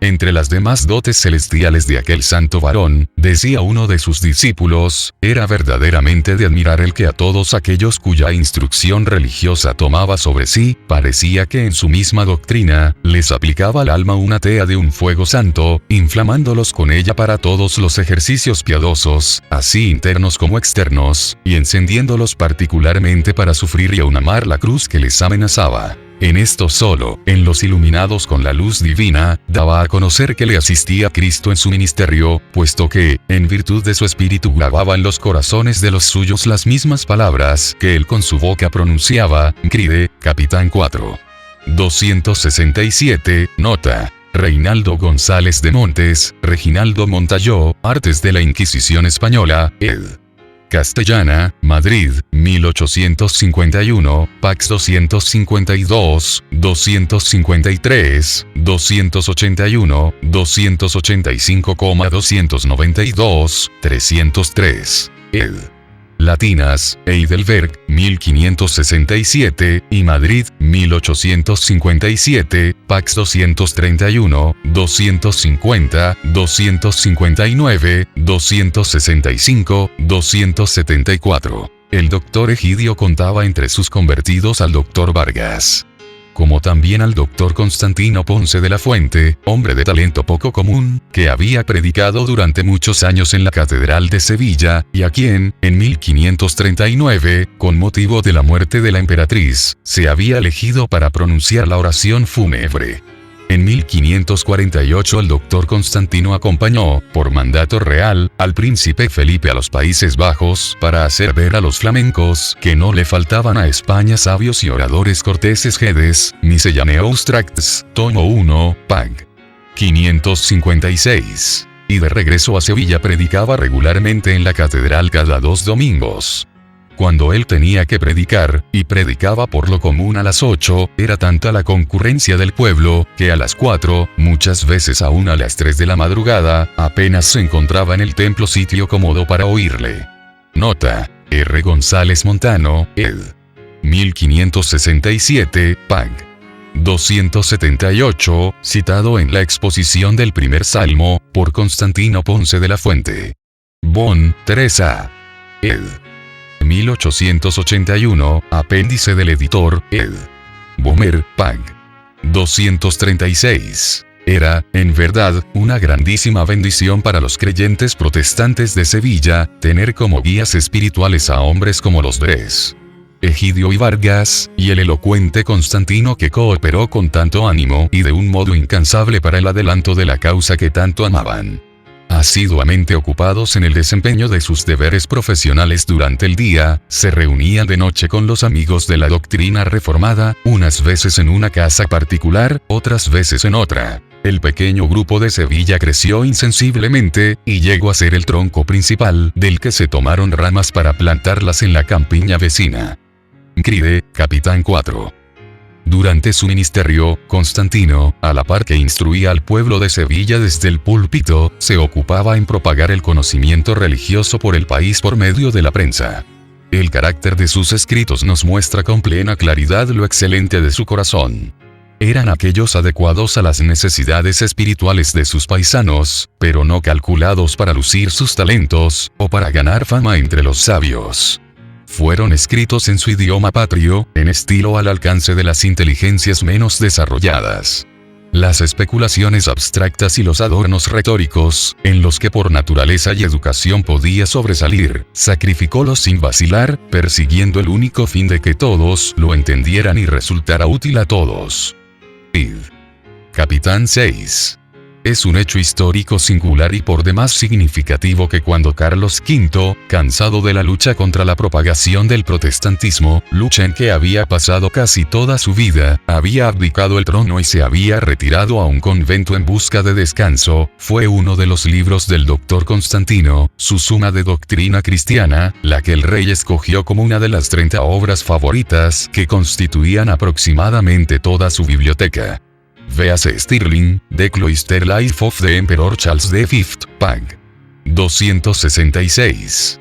Entre las demás dotes celestiales de aquel santo varón, decía uno de sus discípulos, era verdaderamente de admirar el que a todos aquellos cuya instrucción religiosa tomaba sobre sí, parecía que en su misma doctrina, les aplicaba al alma una tea de un fuego santo, inflamándolos con ella para todos los ejercicios piadosos, así internos como externos, y encendiéndolos particularmente para sufrir y aun amar la cruz que les amenazaba. En esto solo, en los iluminados con la luz divina, daba a conocer que le asistía Cristo en su ministerio, puesto que, en virtud de su espíritu grababa en los corazones de los suyos las mismas palabras que él con su boca pronunciaba. Cride, Capitán 4. 267, nota. Reinaldo González de Montes, Reginaldo Montalló, Artes de la Inquisición Española, ed. Castellana, Madrid, 1851, Pax 252, 253, 281, 285,292, 303, ed. Latinas, Heidelberg, 1567, y Madrid, 1857, Pax 231, 250, 259, 265, 274. El doctor Egidio contaba entre sus convertidos al doctor Vargas, como también al doctor Constantino Ponce de la Fuente, hombre de talento poco común, que había predicado durante muchos años en la Catedral de Sevilla, y a quien, en 1539, con motivo de la muerte de la emperatriz, se había elegido para pronunciar la oración fúnebre. En 1548 el doctor Constantino acompañó, por mandato real, al príncipe Felipe a los Países Bajos para hacer ver a los flamencos que no le faltaban a España sabios y oradores corteses. Gedes, Miscellaneous Tracts, tomo 1, pag. 556. Y de regreso a Sevilla predicaba regularmente en la catedral cada 2 domingos. Cuando él tenía que predicar, y predicaba por lo común a las 8, era tanta la concurrencia del pueblo, que a las 4, muchas veces aún a las 3 de la madrugada, apenas se encontraba en el templo sitio cómodo para oírle. Nota. R. González Montano, ed. 1567, pag. 278, citado en la exposición del primer salmo, por Constantino Ponce de la Fuente. Bonn, Teresa. Ed. 1881, apéndice del editor, ed. Bomer, pag. 236. Era, en verdad, una grandísima bendición para los creyentes protestantes de Sevilla, tener como guías espirituales a hombres como los Dres, Egidio y Vargas, y el elocuente Constantino, que cooperó con tanto ánimo y de un modo incansable para el adelanto de la causa que tanto amaban. Asiduamente ocupados en el desempeño de sus deberes profesionales durante el día, se reunían de noche con los amigos de la doctrina reformada, unas veces en una casa particular, otras veces en otra. El pequeño grupo de Sevilla creció insensiblemente, y llegó a ser el tronco principal, del que se tomaron ramas para plantarlas en la campiña vecina. Cride, Capitán 4. Durante su ministerio, Constantino, a la par que instruía al pueblo de Sevilla desde el púlpito, se ocupaba en propagar el conocimiento religioso por el país por medio de la prensa. El carácter de sus escritos nos muestra con plena claridad lo excelente de su corazón. Eran aquellos adecuados a las necesidades espirituales de sus paisanos, pero no calculados para lucir sus talentos, o para ganar fama entre los sabios. Fueron escritos en su idioma patrio, en estilo al alcance de las inteligencias menos desarrolladas. Las especulaciones abstractas y los adornos retóricos, en los que por naturaleza y educación podía sobresalir, sacrificólos sin vacilar, persiguiendo el único fin de que todos lo entendieran y resultara útil a todos. Id. Capitán 6. Es un hecho histórico singular y por demás significativo que cuando Carlos V, cansado de la lucha contra la propagación del protestantismo, lucha en que había pasado casi toda su vida, había abdicado el trono y se había retirado a un convento en busca de descanso, fue uno de los libros del doctor Constantino, su Suma de Doctrina Cristiana, la que el rey escogió como una de las 30 obras favoritas que constituían aproximadamente toda su biblioteca. Véase Stirling, The Cloister Life of the Emperor Charles V, pag. 266.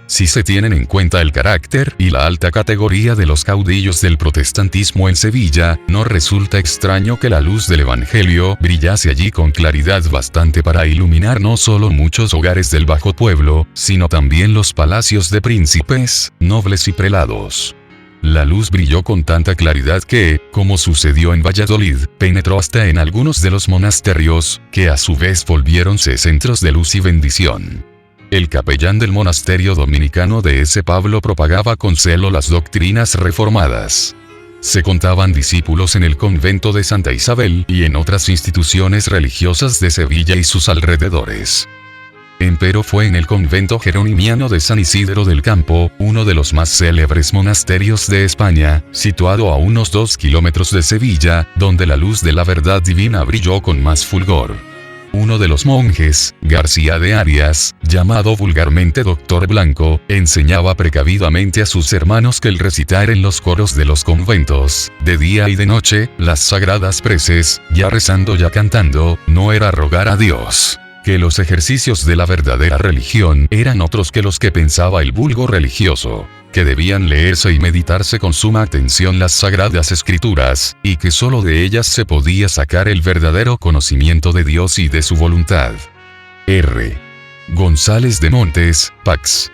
Si se tienen en cuenta el carácter y la alta categoría de los caudillos del protestantismo en Sevilla, no resulta extraño que la luz del Evangelio brillase allí con claridad bastante para iluminar no solo muchos hogares del bajo pueblo, sino también los palacios de príncipes, nobles y prelados. La luz brilló con tanta claridad que, como sucedió en Valladolid, penetró hasta en algunos de los monasterios, que a su vez volviéronse centros de luz y bendición. El capellán del monasterio dominicano de S. Pablo propagaba con celo las doctrinas reformadas. Se contaban discípulos en el convento de Santa Isabel y en otras instituciones religiosas de Sevilla y sus alrededores. Empero fue en el convento jeronimiano de San Isidro del Campo, uno de los más célebres monasterios de España, situado a unos 2 kilómetros de Sevilla, donde la luz de la verdad divina brilló con más fulgor. Uno de los monjes, García de Arias, llamado vulgarmente Doctor Blanco, enseñaba precavidamente a sus hermanos que el recitar en los coros de los conventos, de día y de noche, las sagradas preces, ya rezando ya cantando, no era rogar a Dios. Que los ejercicios de la verdadera religión eran otros que los que pensaba el vulgo religioso, que debían leerse y meditarse con suma atención las sagradas escrituras, y que sólo de ellas se podía sacar el verdadero conocimiento de Dios y de su voluntad. R. González de Montes, Pax.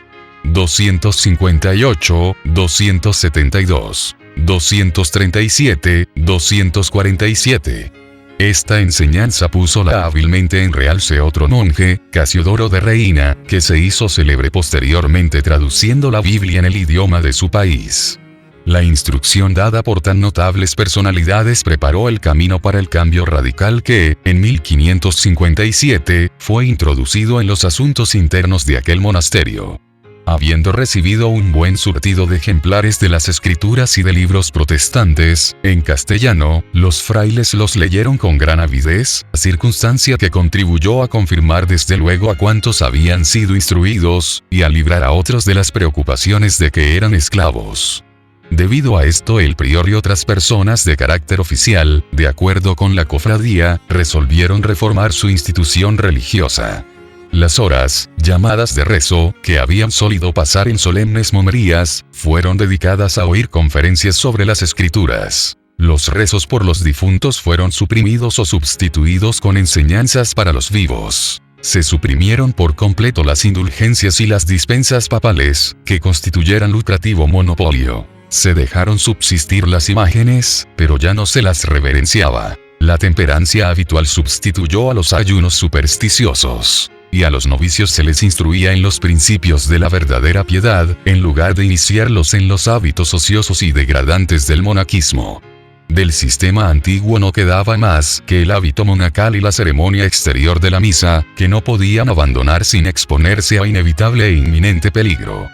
258, 272, 237, 247. Esta enseñanza púsola hábilmente en realce otro monje, Casiodoro de Reina, que se hizo célebre posteriormente traduciendo la Biblia en el idioma de su país. La instrucción dada por tan notables personalidades preparó el camino para el cambio radical que, en 1557, fue introducido en los asuntos internos de aquel monasterio. Habiendo recibido un buen surtido de ejemplares de las escrituras y de libros protestantes, en castellano, los frailes los leyeron con gran avidez, circunstancia que contribuyó a confirmar desde luego a cuantos habían sido instruidos, y a librar a otros de las preocupaciones de que eran esclavos. Debido a esto el prior y otras personas de carácter oficial, de acuerdo con la cofradía, resolvieron reformar su institución religiosa. Las horas, llamadas de rezo, que habían solido pasar en solemnes momerías, fueron dedicadas a oír conferencias sobre las escrituras. Los rezos por los difuntos fueron suprimidos o sustituidos con enseñanzas para los vivos. Se suprimieron por completo las indulgencias y las dispensas papales, que constituyeran lucrativo monopolio. Se dejaron subsistir las imágenes, pero ya no se las reverenciaba. La temperancia habitual sustituyó a los ayunos supersticiosos. Y a los novicios se les instruía en los principios de la verdadera piedad, en lugar de iniciarlos en los hábitos ociosos y degradantes del monaquismo. Del sistema antiguo no quedaba más que el hábito monacal y la ceremonia exterior de la misa, que no podían abandonar sin exponerse a inevitable e inminente peligro.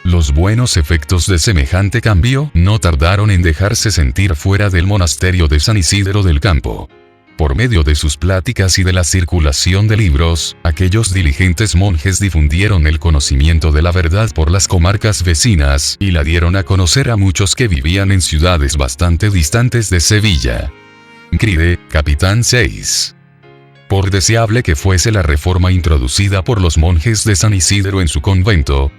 Los buenos efectos de semejante cambio no tardaron en dejarse sentir fuera del monasterio de San Isidro del Campo. Por medio de sus pláticas y de la circulación de libros, aquellos diligentes monjes difundieron el conocimiento de la verdad por las comarcas vecinas y la dieron a conocer a muchos que vivían en ciudades bastante distantes de Sevilla. Cride, Capitán 6. Por deseable que fuese la reforma introducida por los monjes de San Isidro en su convento,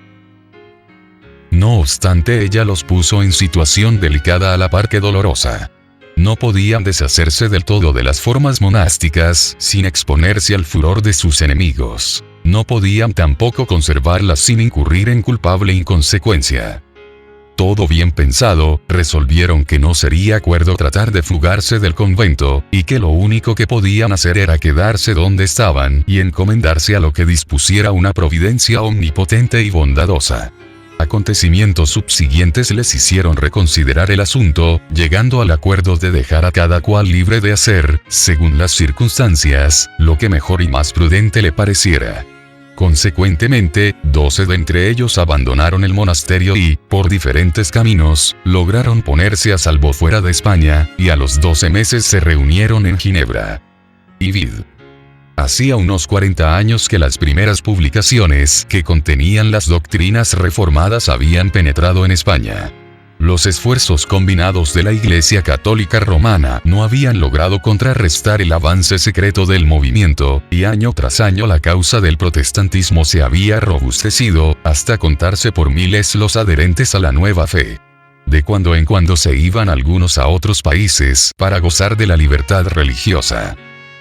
no obstante ella los puso en situación delicada a la par que dolorosa. No podían deshacerse del todo de las formas monásticas, sin exponerse al furor de sus enemigos. No podían tampoco conservarlas sin incurrir en culpable inconsecuencia. Todo bien pensado, resolvieron que no sería acuerdo tratar de fugarse del convento, y que lo único que podían hacer era quedarse donde estaban y encomendarse a lo que dispusiera una providencia omnipotente y bondadosa. Acontecimientos subsiguientes les hicieron reconsiderar el asunto, llegando al acuerdo de dejar a cada cual libre de hacer, según las circunstancias, lo que mejor y más prudente le pareciera. Consecuentemente, 12 de entre ellos abandonaron el monasterio y, por diferentes caminos, lograron ponerse a salvo fuera de España, y a los 12 meses se reunieron en Ginebra. Vid. Hacía unos 40 años que las primeras publicaciones que contenían las doctrinas reformadas habían penetrado en España. Los esfuerzos combinados de la Iglesia Católica Romana no habían logrado contrarrestar el avance secreto del movimiento, y año tras año la causa del protestantismo se había robustecido, hasta contarse por miles los adherentes a la nueva fe. De cuando en cuando se iban algunos a otros países para gozar de la libertad religiosa.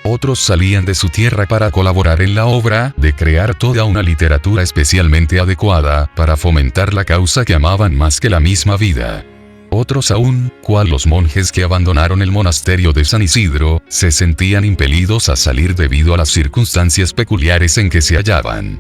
Otros salían de su tierra para colaborar en la obra de crear toda una literatura especialmente adecuada para fomentar la causa que amaban más que la misma vida. Otros aún, cual los monjes que abandonaron el monasterio de San Isidro, se sentían impelidos a salir debido a las circunstancias peculiares en que se hallaban.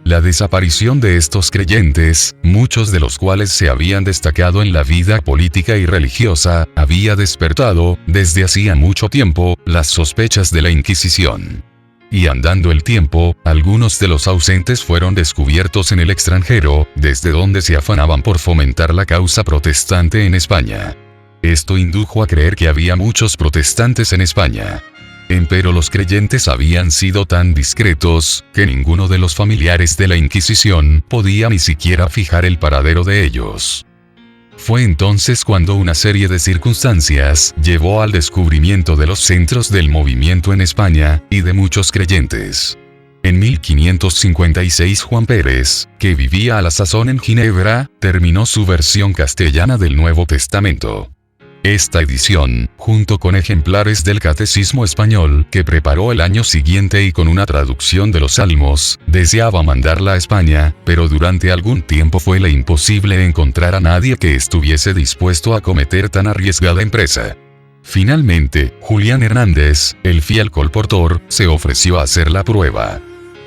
La desaparición de estos creyentes, muchos de los cuales se habían destacado en la vida política y religiosa, había despertado, desde hacía mucho tiempo, las sospechas de la Inquisición. Y andando el tiempo, algunos de los ausentes fueron descubiertos en el extranjero, desde donde se afanaban por fomentar la causa protestante en España. Esto indujo a creer que había muchos protestantes en España. Empero los creyentes habían sido tan discretos, que ninguno de los familiares de la Inquisición podía ni siquiera fijar el paradero de ellos. Fue entonces cuando una serie de circunstancias llevó al descubrimiento de los centros del movimiento en España, y de muchos creyentes. En 1556 Juan Pérez, que vivía a la sazón en Ginebra, terminó su versión castellana del Nuevo Testamento. Esta edición, junto con ejemplares del Catecismo Español que preparó el año siguiente y con una traducción de los Salmos, deseaba mandarla a España, pero durante algún tiempo fue imposible encontrar a nadie que estuviese dispuesto a cometer tan arriesgada empresa. Finalmente, Julián Hernández, el fiel colportor, se ofreció a hacer la prueba.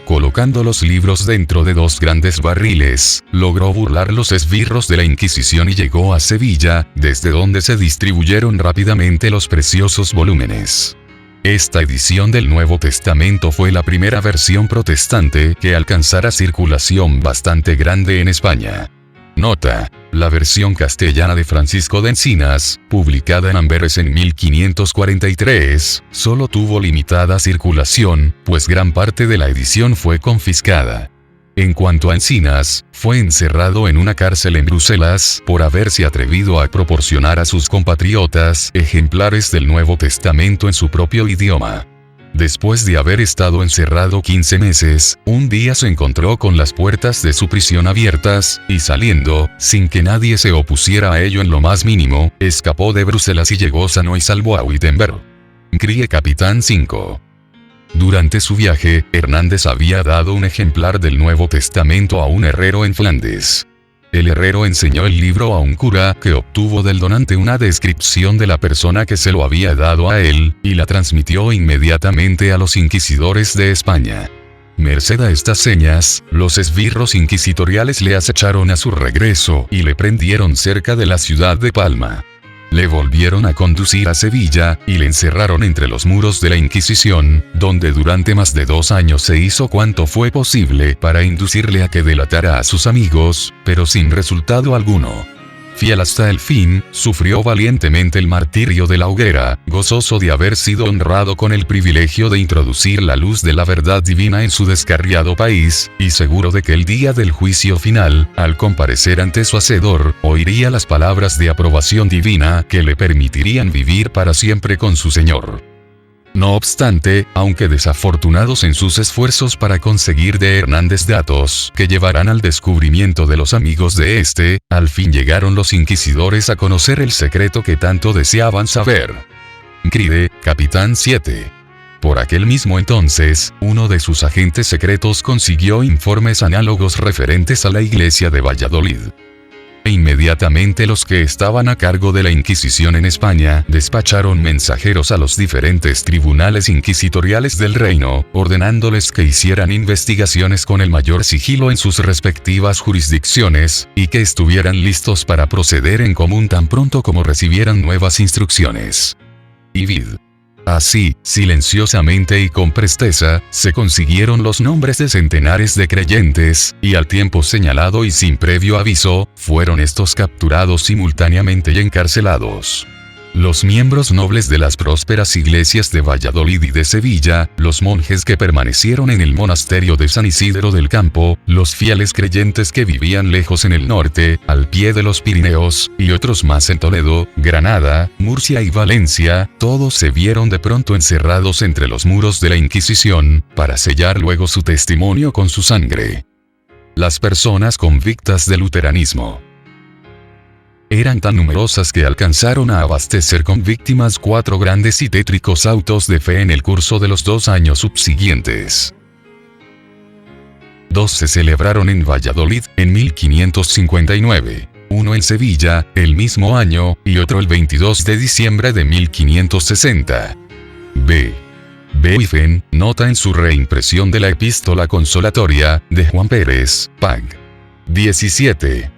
Colocando los libros dentro de 2 grandes barriles, logró burlar los esbirros de la Inquisición y llegó a Sevilla, desde donde se distribuyeron rápidamente los preciosos volúmenes. Esta edición del Nuevo Testamento fue la primera versión protestante que alcanzara circulación bastante grande en España. Nota: la versión castellana de Francisco de Encinas, publicada en Amberes en 1543, solo tuvo limitada circulación, pues gran parte de la edición fue confiscada. En cuanto a Encinas, fue encerrado en una cárcel en Bruselas por haberse atrevido a proporcionar a sus compatriotas ejemplares del Nuevo Testamento en su propio idioma. Después de haber estado encerrado 15 meses, un día se encontró con las puertas de su prisión abiertas, y saliendo, sin que nadie se opusiera a ello en lo más mínimo, escapó de Bruselas y llegó sano y salvo a Wittenberg. Crie Capitán 5. Durante su viaje, Hernández había dado un ejemplar del Nuevo Testamento a un herrero en Flandes. El herrero enseñó el libro a un cura que obtuvo del donante una descripción de la persona que se lo había dado a él, y la transmitió inmediatamente a los inquisidores de España. Merced a estas señas, los esbirros inquisitoriales le acecharon a su regreso y le prendieron cerca de la ciudad de Palma. Le volvieron a conducir a Sevilla, y le encerraron entre los muros de la Inquisición, donde durante más de 2 años se hizo cuanto fue posible para inducirle a que delatara a sus amigos, pero sin resultado alguno. Fiel hasta el fin, sufrió valientemente el martirio de la hoguera, gozoso de haber sido honrado con el privilegio de introducir la luz de la verdad divina en su descarriado país, y seguro de que el día del juicio final, al comparecer ante su Hacedor, oiría las palabras de aprobación divina que le permitirían vivir para siempre con su Señor. No obstante, aunque desafortunados en sus esfuerzos para conseguir de Hernández datos que llevarán al descubrimiento de los amigos de este, al fin llegaron los inquisidores a conocer el secreto que tanto deseaban saber. Crie Capitán 7. Por aquel mismo entonces, uno de sus agentes secretos consiguió informes análogos referentes a la iglesia de Valladolid. Inmediatamente los que estaban a cargo de la Inquisición en España despacharon mensajeros a los diferentes tribunales inquisitoriales del reino, ordenándoles que hicieran investigaciones con el mayor sigilo en sus respectivas jurisdicciones, y que estuvieran listos para proceder en común tan pronto como recibieran nuevas instrucciones. Y vid. Así, silenciosamente y con presteza, se consiguieron los nombres de centenares de creyentes, y al tiempo señalado y sin previo aviso, fueron estos capturados simultáneamente y encarcelados. Los miembros nobles de las prósperas iglesias de Valladolid y de Sevilla, los monjes que permanecieron en el monasterio de San Isidro del Campo, los fieles creyentes que vivían lejos en el norte, al pie de los Pirineos, y otros más en Toledo, Granada, Murcia y Valencia, todos se vieron de pronto encerrados entre los muros de la Inquisición, para sellar luego su testimonio con su sangre. Las personas convictas del luteranismo eran tan numerosas que alcanzaron a abastecer con víctimas 4 grandes y tétricos autos de fe en el curso de los 2 años subsiguientes. 2 se celebraron en Valladolid, en 1559, uno en Sevilla, el mismo año, y otro el 22 de diciembre de 1560. B. Wieffen nota en su reimpresión de la Epístola Consolatoria de Juan Pérez, Pag. 17.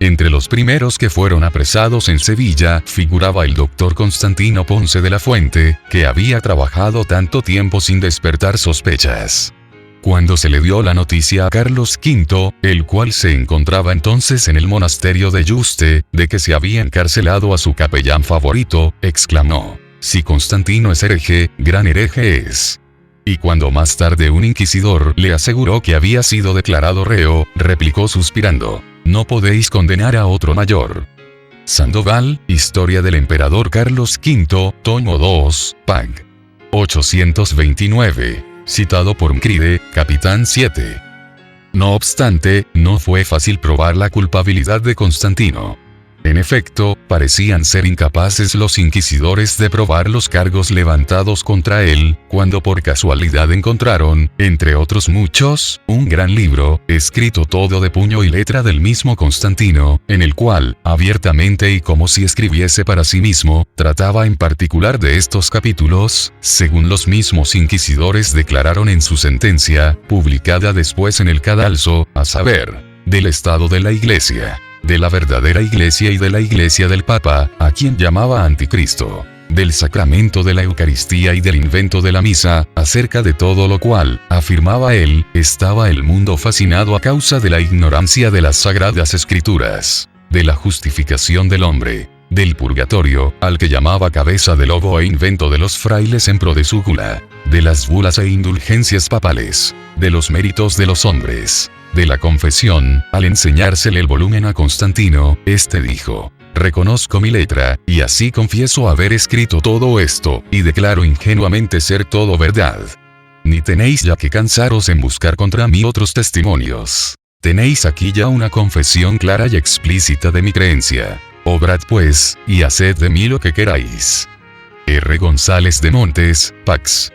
Entre los primeros que fueron apresados en Sevilla figuraba el doctor Constantino Ponce de la Fuente, que había trabajado tanto tiempo sin despertar sospechas. Cuando se le dio la noticia a Carlos V, el cual se encontraba entonces en el monasterio de Yuste, de que se había encarcelado a su capellán favorito, exclamó: «Si Constantino es hereje, gran hereje es». Y cuando más tarde un inquisidor le aseguró que había sido declarado reo, replicó suspirando: «No podéis condenar a otro mayor». Sandoval, Historia del Emperador Carlos V, tomo 2, Pag. 829. Citado por Mcride, Capitán 7. No obstante, no fue fácil probar la culpabilidad de Constantino. En efecto, parecían ser incapaces los inquisidores de probar los cargos levantados contra él, cuando por casualidad encontraron, entre otros muchos, un gran libro, escrito todo de puño y letra del mismo Constantino, en el cual, abiertamente y como si escribiese para sí mismo, trataba en particular de estos capítulos, según los mismos inquisidores declararon en su sentencia, publicada después en el Cadalso, a saber, del estado de la Iglesia, de la verdadera Iglesia y de la Iglesia del Papa, a quien llamaba Anticristo, del sacramento de la Eucaristía y del invento de la misa, acerca de todo lo cual, afirmaba él, estaba el mundo fascinado a causa de la ignorancia de las sagradas escrituras, de la justificación del hombre, del purgatorio, al que llamaba cabeza de lobo e invento de los frailes en pro de su gula, de las bulas e indulgencias papales, de los méritos de los hombres, de la confesión. Al enseñársele el volumen a Constantino, este dijo: «Reconozco mi letra, y así confieso haber escrito todo esto, y declaro ingenuamente ser todo verdad. Ni tenéis ya que cansaros en buscar contra mí otros testimonios. Tenéis aquí ya una confesión clara y explícita de mi creencia. Obrad pues, y haced de mí lo que queráis». R. González de Montes, Pax.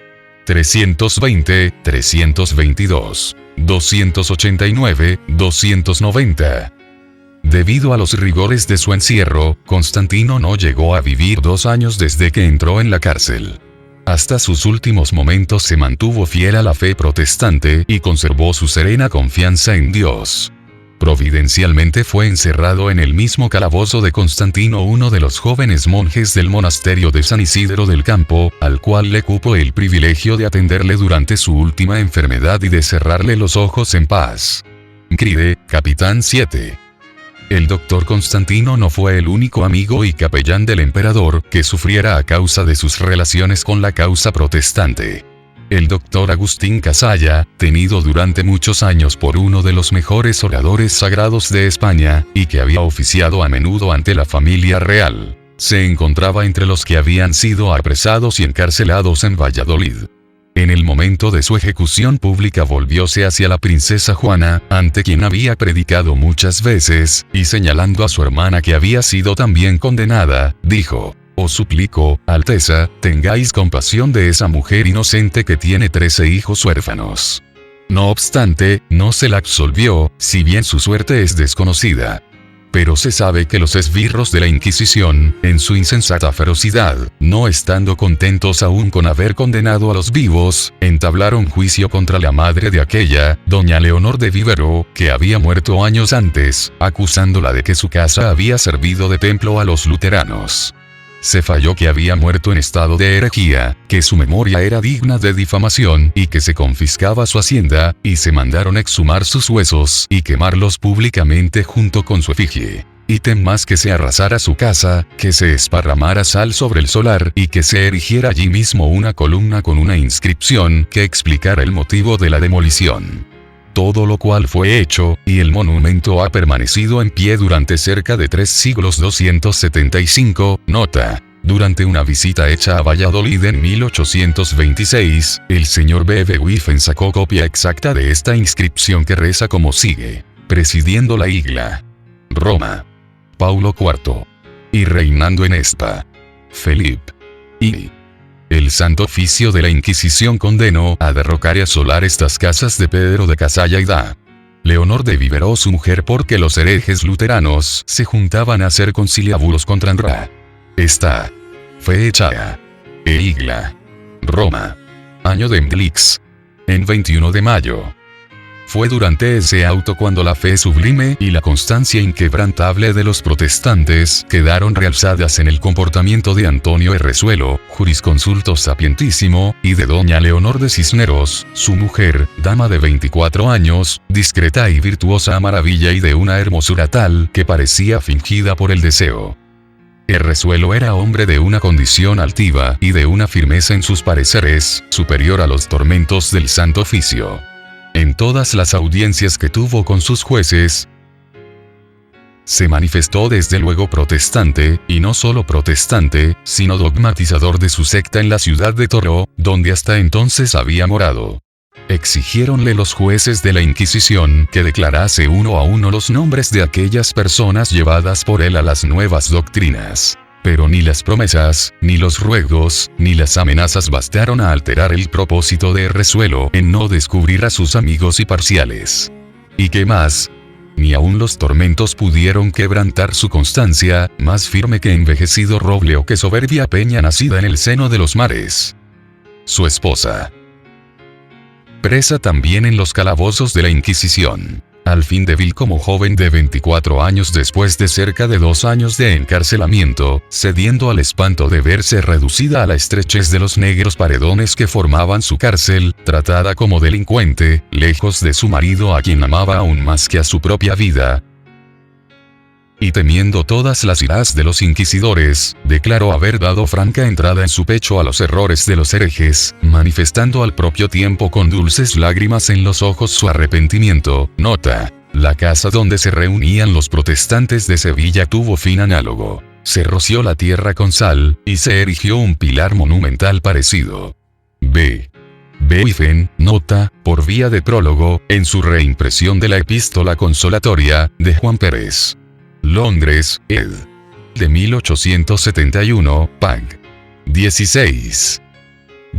320, 322. 289, 290. Debido a los rigores de su encierro, Constantino no llegó a vivir 2 años desde que entró en la cárcel. Hasta sus últimos momentos se mantuvo fiel a la fe protestante y conservó su serena confianza en Dios. Providencialmente fue encerrado en el mismo calabozo de Constantino uno de los jóvenes monjes del monasterio de San Isidro del Campo, al cual le cupo el privilegio de atenderle durante su última enfermedad y de cerrarle los ojos en paz. Mcride, Capitán 7. El doctor Constantino no fue el único amigo y capellán del emperador que sufriera a causa de sus relaciones con la causa protestante. El doctor Agustín Casalla, tenido durante muchos años por uno de los mejores oradores sagrados de España, y que había oficiado a menudo ante la familia real, se encontraba entre los que habían sido apresados y encarcelados en Valladolid. En el momento de su ejecución pública volvióse hacia la princesa Juana, ante quien había predicado muchas veces, y señalando a su hermana que había sido también condenada, dijo: «Os suplico, Alteza, tengáis compasión de esa mujer inocente que tiene 13 hijos huérfanos». No obstante, no se la absolvió, si bien su suerte es desconocida. Pero se sabe que los esbirros de la Inquisición, en su insensata ferocidad, no estando contentos aún con haber condenado a los vivos, entablaron juicio contra la madre de aquella, doña Leonor de Vivero, que había muerto años antes, acusándola de que su casa había servido de templo a los luteranos. Se falló que había muerto en estado de herejía, que su memoria era digna de difamación y que se confiscaba su hacienda, y se mandaron exhumar sus huesos y quemarlos públicamente junto con su efigie. Ítem más que se arrasara su casa, que se esparramara sal sobre el solar y que se erigiera allí mismo una columna con una inscripción que explicara el motivo de la demolición. Todo lo cual fue hecho, y el monumento ha permanecido en pie durante cerca de 3 siglos. 275, nota. Durante una visita hecha a Valladolid en 1826, el señor B.B. Wieffen sacó copia exacta de esta inscripción que reza como sigue: presidiendo la igla, Roma, Paulo IV. Y reinando en Espa, Felipe. Y el Santo Oficio de la Inquisición condenó a derrocar y asolar estas casas de Pedro de Casalla y da Leonor de Vivero su mujer porque los herejes luteranos se juntaban a hacer conciliábulos contra Nra. Esta fe hecha e igla, Roma. año de Mdlix. En 21 de mayo. Fue durante ese auto cuando la fe sublime y la constancia inquebrantable de los protestantes quedaron realzadas en el comportamiento de Antonio Errezuelo, jurisconsulto sapientísimo, y de doña Leonor de Cisneros, su mujer, dama de 24 años, discreta y virtuosa a maravilla y de una hermosura tal que parecía fingida por el deseo. Errezuelo era hombre de una condición altiva y de una firmeza en sus pareceres, superior a los tormentos del Santo Oficio. En todas las audiencias que tuvo con sus jueces, se manifestó desde luego protestante, y no solo protestante, sino dogmatizador de su secta en la ciudad de Toro, donde hasta entonces había morado. Exigiéronle los jueces de la Inquisición que declarase uno a uno los nombres de aquellas personas llevadas por él a las nuevas doctrinas. Pero ni las promesas, ni los ruegos, ni las amenazas bastaron a alterar el propósito de Errezuelo en no descubrir a sus amigos y parciales. ¿Y qué más? Ni aun los tormentos pudieron quebrantar su constancia, más firme que envejecido roble o que soberbia peña nacida en el seno de los mares. Su esposa. Presa también en los calabozos de la Inquisición. Al fin débil como joven de 24 años después de cerca de 2 años de encarcelamiento, cediendo al espanto de verse reducida a la estrechez de los negros paredones que formaban su cárcel, tratada como delincuente, lejos de su marido a quien amaba aún más que a su propia vida, y temiendo todas las iras de los inquisidores, declaró haber dado franca entrada en su pecho a los errores de los herejes, manifestando al propio tiempo con dulces lágrimas en los ojos su arrepentimiento. Nota: la casa donde se reunían los protestantes de Sevilla tuvo fin análogo. Se roció la tierra con sal, y se erigió un pilar monumental parecido. B. Beifen, nota, por vía de prólogo, en su reimpresión de la Epístola Consolatoria, de Juan Pérez. Londres, ed. De 1871, Pag. 16.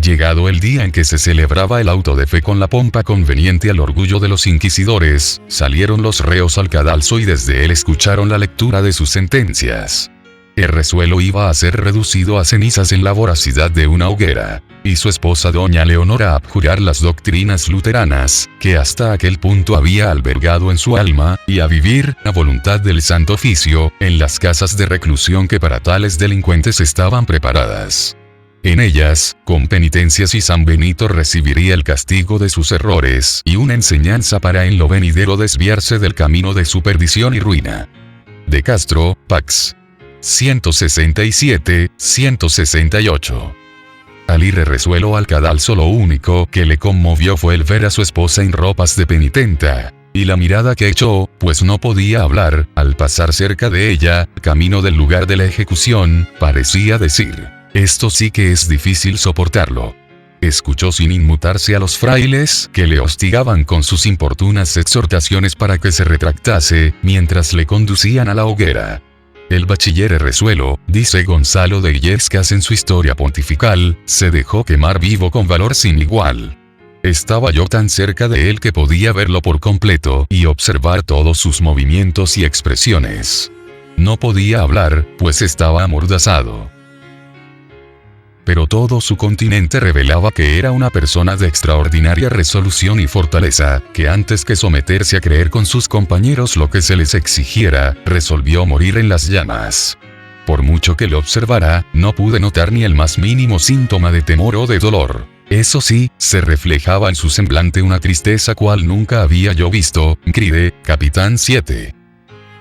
Llegado el día en que se celebraba el auto de fe con la pompa conveniente al orgullo de los inquisidores, salieron los reos al cadalso y desde él escucharon la lectura de sus sentencias. Errezuelo iba a ser reducido a cenizas en la voracidad de una hoguera, y su esposa doña Leonor a abjurar las doctrinas luteranas, que hasta aquel punto había albergado en su alma, y a vivir, a voluntad del Santo Oficio, en las casas de reclusión que para tales delincuentes estaban preparadas. En ellas, con penitencias y San Benito recibiría el castigo de sus errores y una enseñanza para en lo venidero desviarse del camino de su perdición y ruina. De Castro, Pax. 167-168. Al ir Errezuelo al cadalso lo único que le conmovió fue el ver a su esposa en ropas de penitenta, y la mirada que echó, pues no podía hablar, al pasar cerca de ella, camino del lugar de la ejecución, parecía decir: esto sí que es difícil soportarlo. Escuchó sin inmutarse a los frailes que le hostigaban con sus importunas exhortaciones para que se retractase, mientras le conducían a la hoguera. El bachiller Errezuelo, dice Gonzalo de Illescas en su Historia Pontifical, se dejó quemar vivo con valor sin igual. Estaba yo tan cerca de él que podía verlo por completo y observar todos sus movimientos y expresiones. No podía hablar, pues estaba amordazado. Pero todo su continente revelaba que era una persona de extraordinaria resolución y fortaleza, que antes que someterse a creer con sus compañeros lo que se les exigiera, resolvió morir en las llamas. Por mucho que lo observara, no pude notar ni el más mínimo síntoma de temor o de dolor. Eso sí, se reflejaba en su semblante una tristeza cual nunca había yo visto. Cride, Capitán 7.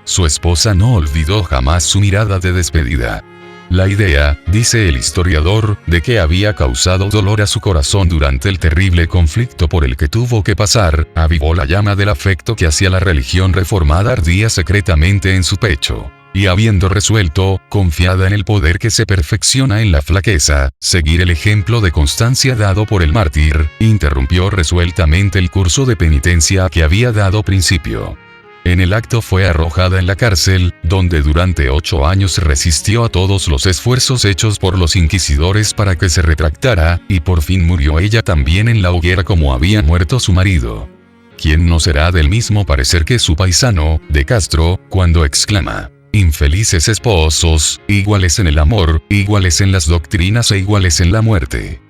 Su esposa no olvidó jamás su mirada de despedida. La idea, dice el historiador, de que había causado dolor a su corazón durante el terrible conflicto por el que tuvo que pasar, avivó la llama del afecto que hacia la religión reformada ardía secretamente en su pecho. Y habiendo resuelto, confiada en el poder que se perfecciona en la flaqueza, seguir el ejemplo de constancia dado por el mártir, interrumpió resueltamente el curso de penitencia a que había dado principio. En el acto fue arrojada en la cárcel, donde durante 8 años resistió a todos los esfuerzos hechos por los inquisidores para que se retractara, y por fin murió ella también en la hoguera como había muerto su marido. ¿Quién no será del mismo parecer que su paisano, de Castro, cuando exclama: infelices esposos, iguales en el amor, iguales en las doctrinas e iguales en la muerte?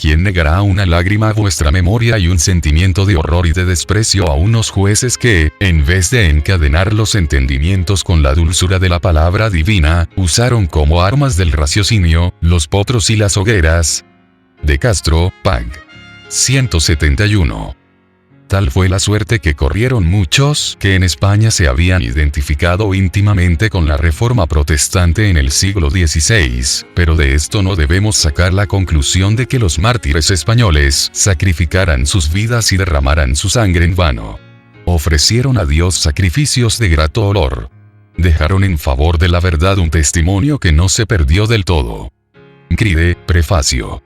¿Quién negará una lágrima a vuestra memoria y un sentimiento de horror y de desprecio a unos jueces que, en vez de encadenar los entendimientos con la dulzura de la palabra divina, usaron como armas del raciocinio, los potros y las hogueras? De Castro, Pag. 171. Tal fue la suerte que corrieron muchos que en España se habían identificado íntimamente con la Reforma Protestante en el siglo XVI, pero de esto no debemos sacar la conclusión de que los mártires españoles sacrificaran sus vidas y derramaran su sangre en vano. Ofrecieron a Dios sacrificios de grato olor. Dejaron en favor de la verdad un testimonio que no se perdió del todo. Cride, prefacio.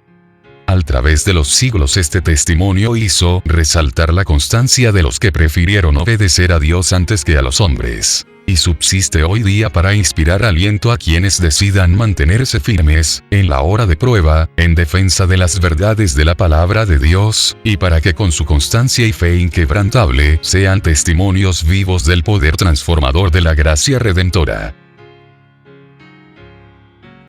Al través de los siglos este testimonio hizo resaltar la constancia de los que prefirieron obedecer a Dios antes que a los hombres, y subsiste hoy día para inspirar aliento a quienes decidan mantenerse firmes, en la hora de prueba, en defensa de las verdades de la palabra de Dios, y para que con su constancia y fe inquebrantable sean testimonios vivos del poder transformador de la gracia redentora.